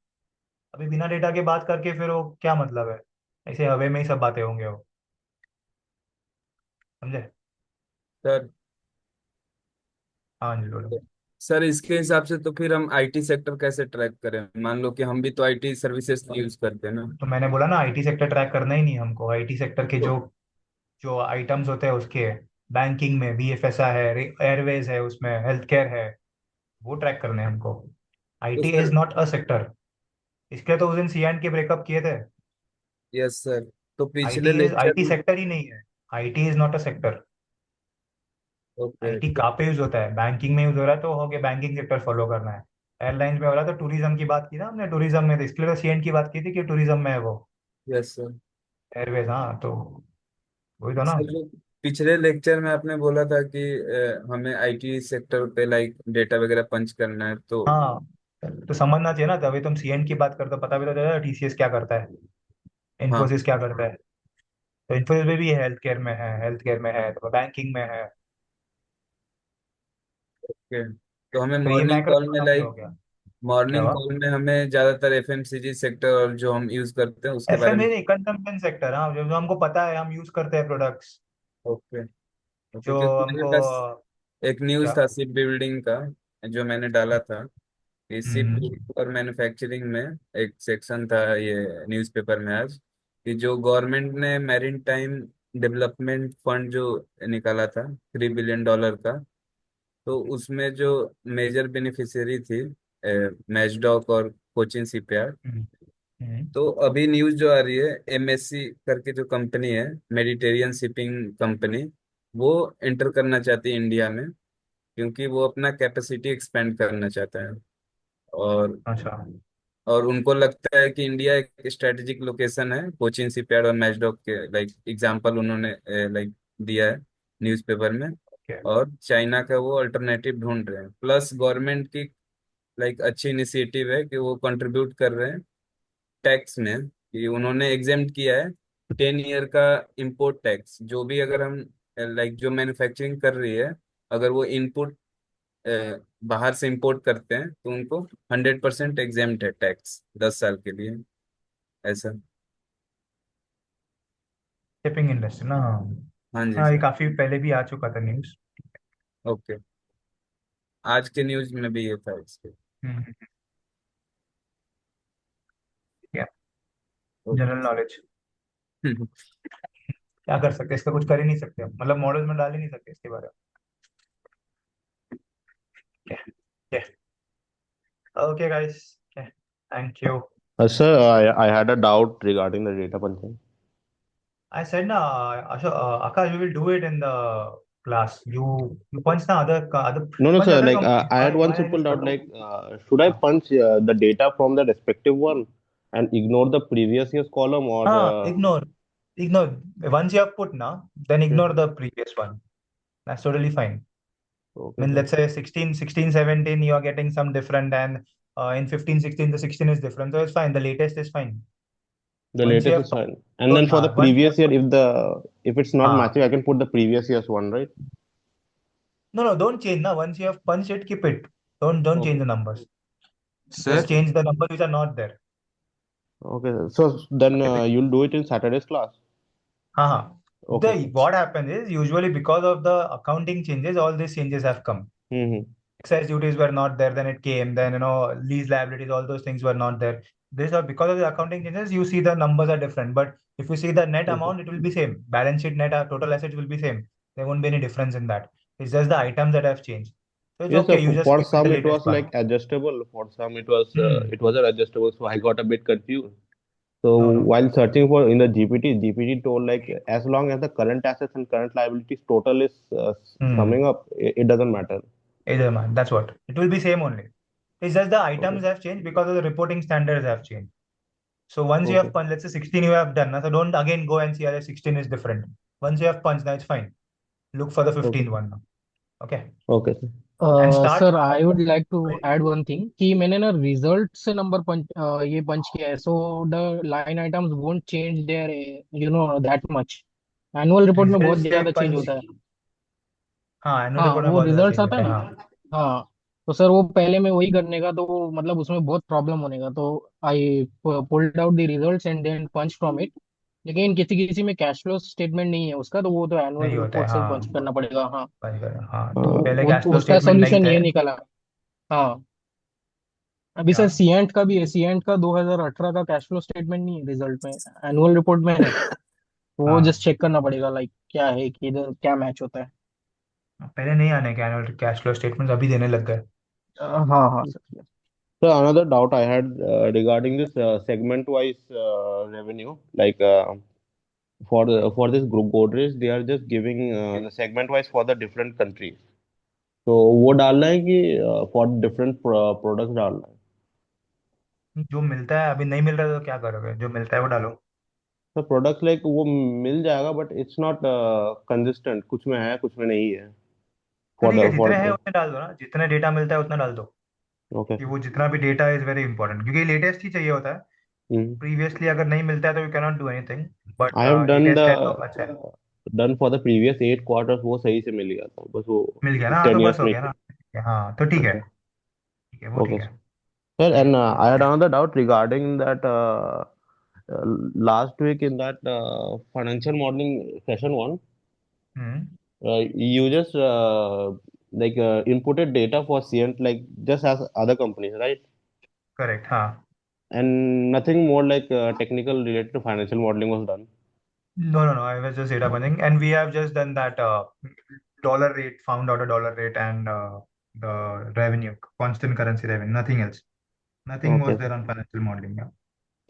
अभी बिना डेटा के बात करके फिर वो क्या मतलब है? ऐसे हवे में ही सब बातें होंगे वो, समझे? सर हाँ जी, बोलो। सर इसके हिसाब से तो फिर हम आईटी सेक्टर कैसे ट्रैक करें? मान लो कि हम भी तो आईटी सर्विसेज यूज करते हैं ना। तो मैंने बोला ना आईटी सेक्टर ट्रैक करना ही नहीं हमको, आईटी सेक्टर के जो तो जो आइटम्स होते हैं उसके, बैंकिंग में बीएफएसआई है, एयरवेज है, उसमें हेल्थ केयर है, वो ट्रैक करने हैं हमको। तो IT is sir, not a sector. इसके लिए तो उस दिन सी एंड के ब्रेकअप किए थे। यस सर, तो पिछले आईटी लेक्चर। सेक्टर ही नहीं है। IT is not a sector. Okay. IT कहाँ पे यूज होता है? बैंकिंग में यूज हो रहा है तो हो गया, बैंकिंग सेक्टर फॉलो करना है। एयरलाइंस में हो रहा है तो टूरिज्म की बात की ना हमने, टूरिज्म में, तो इसके लिए तो सी एंड की बात की थी कि टूरिज्म में है वो, यस सर। एयरवेज। हाँ, तो वही तो ना। सर जो पिछले लेक्चर में आपने बोला था कि हमें आईटी सेक्टर पे लाइक डेटा वगैरह पंच करना है, तो हाँ, तो समझना चाहिए ना, तभी तुम सी एंड की बात करते हो, पता भी तो चला टीसीएस क्या करता है, हाँ। इन्फोसिस क्या करता है। तो इन्फोसिस में भी हेल्थ केयर में है, हेल्थ केयर में है, तो बैंकिंग में है। ओके। तो हमें तो ये मॉर्निंग मैक्रो कॉल में इकोनॉमी हो लाइक गया। क्या मॉर्निंग हुआ? कॉल में हमें ज्यादातर एफएमसीजी सेक्टर और जो हम यूज करते हैं उसके बारे में। एफएमसीजी कंजम्पशन सेक्टर, हाँ, जो जो हमको पता है, हम यूज करते हैं प्रोडक्ट्स, ओके। ओके, जो क्योंकि मेरे हमको। पास एक न्यूज क्या? था शिप बिल्डिंग का जो मैंने डाला था कि शिप हम्म। बिल्डिंग और मैन्युफैक्चरिंग में एक सेक्शन था ये न्यूज़पेपर में आज, कि जो गवर्नमेंट ने मैरीन टाइम डेवलपमेंट फंड जो निकाला था $3 बिलियन का, तो उसमें जो मेजर बेनिफिशियरी थी मैजडॉक और कोचिन शिपयार्ड। हम्म। हम्म। तो अभी न्यूज जो आ रही है, एमएससी करके जो कंपनी है, मेडिटेरियन शिपिंग कंपनी, वो एंटर करना चाहती है इंडिया में, क्योंकि वो अपना कैपेसिटी एक्सपेंड करना चाहता है। और अच्छा। और उनको लगता है कि इंडिया एक स्ट्रेटेजिक लोकेशन है कोचिन शिपयार्ड और मैचडॉक के लाइक एग्जांपल उन्होंने लाइक दिया है न्यूज़पेपर में। Okay. और चाइना का वो अल्टरनेटिव ढूंढ रहे हैं, प्लस गवर्नमेंट की लाइक अच्छी इनिशिएटिव है कि वो कंट्रीब्यूट कर रहे हैं टैक्स में, कि उन्होंने एग्जेम्प्ट किया है 10 ईयर का इंपोर्ट टैक्स। जो भी अगर हम लाइक जो मैन्युफैक्चरिंग कर रही है, अगर वो इनपुट बाहर से इंपोर्ट करते हैं तो उनको 100% एग्जेम्प्ट है टैक्स 10 साल के लिए, ऐसा। शिपिंग इंडस्ट्री ना, हाँ। हाँ जी हाँ, ये सर। काफी पहले भी आ चुका था न्यूज। ओके, आज के न्यूज में भी ये था इसके। जनरल नॉलेज क्या कर सकते हैं, इसका कुछ कर ही नहीं सकते हम, मतलब मॉडल में डाल ही नहीं सकते इसके बारे में। Okay guys, thank you. Sir, I had a doubt regarding the data punching. I said na, Akash, we will do it in the class. You punch na other No, no, punch sir. other Like companies. I had one Why simple this doubt. karo? Like, should I punch the data from the respective one and ignore the previous year's column, or Ignore. Once you have put na, then yes, ignore the previous one. That's totally fine. I okay, mean, sir. let's say 16, 17, you are getting some different, and in 15, 16, the 16 is different. So it's fine. The latest is fine. The Once you latest have is fine. And then for the once you previous year, have, if it's not हाँ, matching, I can put the previous year's one, right? no, don't change na. Once you have punched it, keep it. Don't change Okay, the numbers. Just sir change the numbers which are not there. okay, sir. So then Okay. you'll do it in Saturday's class. Uh-huh. Okay, sir. What happens is usually because of the accounting changes, all these changes have come. Mm-hmm. Excise duties were not there, then it came. Then lease liabilities, all those things were not there. This are because of the accounting changes. You see the numbers are different, but if you see the net Okay. amount, it will be same. Balance sheet net total assets will be same. There won't be any difference in that. It's just the items that have changed. So it's Yes, sir. okay. You just For keep with the some, it latest was one. like adjustable. For some, Hmm. it wasn't adjustable. So I got a bit confused. So No, no. while searching for in the GPT told like as long as the current assets and current liabilities total is Hmm. summing up, it doesn't matter. Either man. That's what. It will be same only. It's just the Okay. items have changed because of the reporting standards have changed. So once you Okay. have punched, let's say 16 you have done. So don't again go and see whether 16 is different. Once you have punched, now it's fine. Look for the Okay. 15th one now. Okay. Okay, sir. And start. Sir I would like to add one thing कि मैंने ना रिजल्ट से नंबर पंच ये पंच किया है, so the line items won't change their that much. Annual report में बहुत रिजल्ट से ज्यादा चेंज पंच, होता है। हाँ, एनुअल हाँ, रिपोर्ट में वो बहुत ज्यादा रिजल्ट्स चेंज आता है होता है, ना। हाँ। हाँ, तो सर वो पहले में वही करने का तो मतलब उसमें बहुत प्रॉब्लम होने का, तो I pulled out the results and then punch from it. लेकिन किसी किसी में कैश फ्लो स्टेटमेंट नहीं है उसका, तो वो तो एनुअल नहीं होता है, रिपोर्ट से पंच हाँ। करना पड़ेगा। हाँ, पंच करें, हाँ, Uh, तो पहले वो कैश फ्लो उसका स्टेटमेंट नहीं सॉल्यूशन थे। ये निकला। हाँ, अभी सर हाँ, सीएंट का भी है, सीएंट का 2018 का कैश फ्लो स्टेटमेंट नहीं है रिजल्ट में, एनुअल रिपोर्ट में है। तो वो जस्ट हाँ। चेक करना पड़ेगा लाइक क्या है कि इधर क्या मैच होता है। पहले नहीं आने के एनुअल कैश फ्लो स्टेटमेंट अभी देने लग गए। हाँ हाँ sir. so another doubt I had regarding this segment-wise revenue, like for this group Godrej, they are just giving the segment-wise for the different countries. तो वो डालना है कि फॉर डिफरेंट प्रोडक्ट्स डालना है? जो मिलता है, अभी नहीं मिल रहा है तो क्या करोगे, जो मिलता है वो डालो। तो प्रोडक्ट्स लाइक वो मिल जाएगा बट इट्स नॉट कंसिस्टेंट, कुछ में है कुछ में नहीं है तो फॉर ठीक है, द जितने हैं फॉर उतने डाल दो ना, जितने डेटा मिलता है उतना डाल दो। ओके। कि वो जितना भी डेटा इज वेरी इंपॉर्टेंट, क्योंकि लेटेस्ट ही चाहिए होता है। प्रीवियसली अगर नहीं मिलता है तो you can not do anything, but I have done the latest है तो अच्छा है। Done for the previous 8 quarters, वो सही से मिल गया था, बस वो मिल गया ना, हाँ, तो 10 बस ईयर्स हो में गया किया। ना। हाँ, तो ठीक है। अच्छा, ठीक है, वो ओके ठीक है। Sir. And I had another doubt regarding that last week in that financial modelling session one, hmm. you just inputted data for CNT like just as other companies, right? Correct, हाँ। And nothing more like technical related to financial modeling was done. No, I was just data punching, and we have just done that dollar rate, found out a dollar rate, and the revenue, constant currency revenue, nothing else. Nothing was Okay, there sir. on financial modeling. Yeah.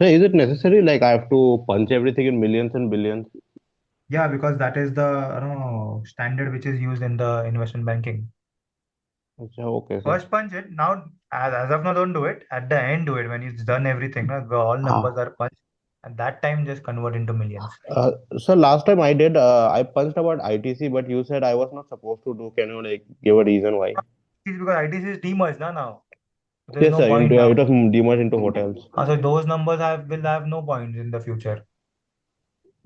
So is it necessary like I have to punch everything in millions and billions? Yeah, because that is the standard which is used in the investment banking. Okay, sir. First punch it. Now As of now, don't do it. At the end, do it when you've done everything. Na, all numbers हाँ are punched. At that time, just convert into millions. so last time I did I punched about ITC, but you said I was not supposed to do. Can you like give a reason why? It's because ITC is demerged now. There's Yes no sir, point into now. it was demerged into hotels. So those numbers will have no point in the future.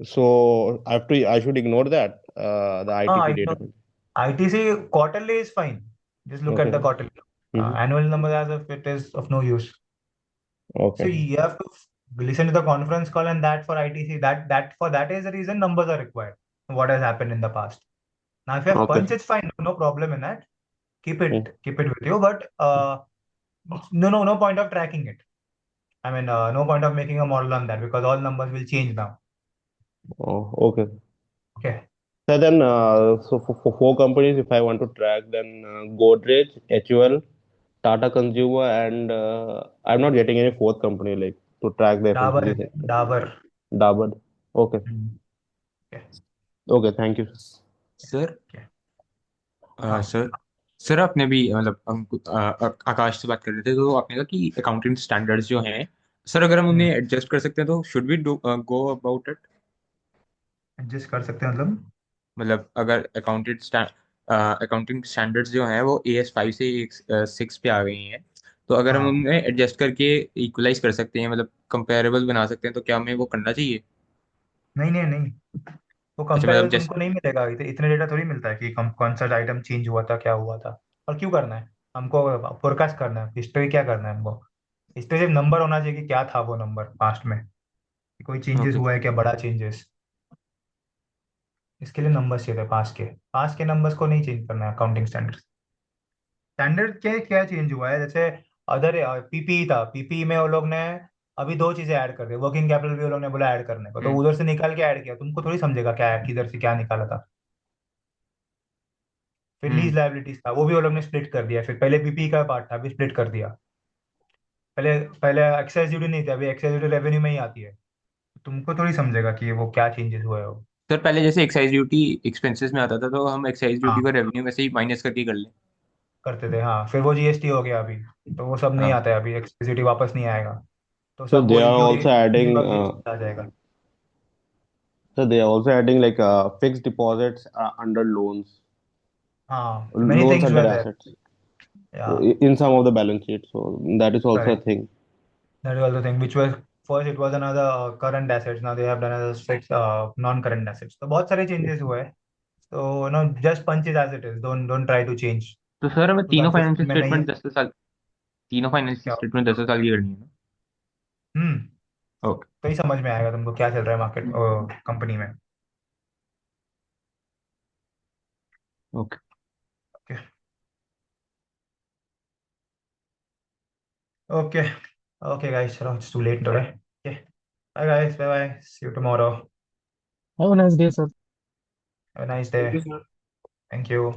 So I should ignore that the ITC I data. know. ITC quarterly is fine. Just look at the Okay. quarterly. Annual number as of it is of no use. So Okay. you have to listen to the conference call, and that for ITC, that is the reason numbers are required. What has happened in the past. Now, if you have Okay. punch, it's fine. No problem in that. Keep Hmm. it with you. But no point of tracking it. I mean, no point of making a model on that because all numbers will change now. Oh, okay. Okay. So then, so for four companies, if I want to track, then Godrej, HUL, Tata Consumer, and I'm not getting any fourth company like to track the FMCG sector. Dabur. Dabur. Okay. Okay. Okay. Thank you. Sir Okay. Sir sir आपने भी मतलब हम आकाश से बात कर रहे थे तो आपने कहा कि अकाउंटिंग स्टैंडर्ड्स जो हैं सर अगर हम उन्हें एडजस्ट कर सकते हैं तो should we do go about it adjust कर सकते हैं मतलब अगर अकाउंटिंग स्टैंडर्ड्स जो हैं वो AS5 से 6 पे आ गई हैं तो अगर हम हाँ। उन्हें एडजस्ट करके इक्वलाइज कर सकते हैं मतलब कंपेरेबल बना सकते हैं तो क्या हमें वो करना चाहिए नहीं वो अच्छा मतलब कंपेरेबल जैसे तुमको नहीं मिलेगा। इतने डेटा थोड़ी मिलता है कि कौन सा आइटम चेंज हुआ था, क्या हुआ था और क्यों करना है हमको। फोरकास्ट करना है, हिस्ट्री क्या करना है हमको। हिस्ट्री सिर्फ नंबर होना चाहिए कि क्या था वो नंबर पास्ट में, कि कोई चेंजेस ओके हुआ है क्या, बड़ा चेंजेस। इसके लिए नंबर्स चाहिए थे पास्ट के नंबर्स को नहीं चेंज करना है। अकाउंटिंग स्टैंडर्ड क्या क्या चेंज हुआ है, जैसे अदर पीपीई था, पीपीई में वो लोग ने अभी दो चीजें ऐड कर दी। वर्किंग कैपिटल भी वो लोग ने बोला ऐड करने को, तो उधर से निकाल के ऐड किया। तुमको थोड़ी समझेगा क्या किधर से क्या निकाला था। फिर लीज लाइबिलिटीज था, वो भी वो लोग ने स्प्लिट कर दिया। फिर पहले पीपीई का पार्ट था, अभी स्प्लिट कर दिया। पहले पहले एक्साइज ड्यूटी नहीं थी, अभी एक्साइज ड्यूटी रेवेन्यू में ही आती है। तुमको थोड़ी समझेगा कि वो क्या चेंजेस हुए हो। सर पहले जैसे एक्साइज ड्यूटी एक्सपेंसेस में आता था तो हम एक्साइज ड्यूटी हाँ को रेवेन्यू में से ही माइनस करके कर लें करते थे, हाँ। फिर वो जीएसटी हो गया अभी, तो वो सब नहीं हाँ आता है अभी। एक्साइज ड्यूटी वापस नहीं आएगा, तो So सब वो they are जो also adding. आ जाएगा। So they are also adding like fixed deposits under loans, हाँ, many loans things under were there. assets Yeah, in some of the balance sheets. So that is also a correct. thing. That is also thing which was first it was another current assets. Now they have done as fixed non-current assets. तो बहुत सारे changes हुए हैं। तो just punch it as it is. Don't try to change. तो सर हमें तो तीनों आपके फाइनेंशियल system में नहीं है स्टेटमेंट 10 साल तीनों फाइनेंशियल क्या। स्टेटमेंट 10 साल की करनी है ना हम्म ओके तो ही समझ में आएगा तुमको क्या चल रहा है मार्केट कंपनी में। Okay okay okay okay guys, चलो it's too late today. Okay, bye guys, bye bye, see you tomorrow. Have a nice day, sir. Have a nice thank day. You sir Thank you.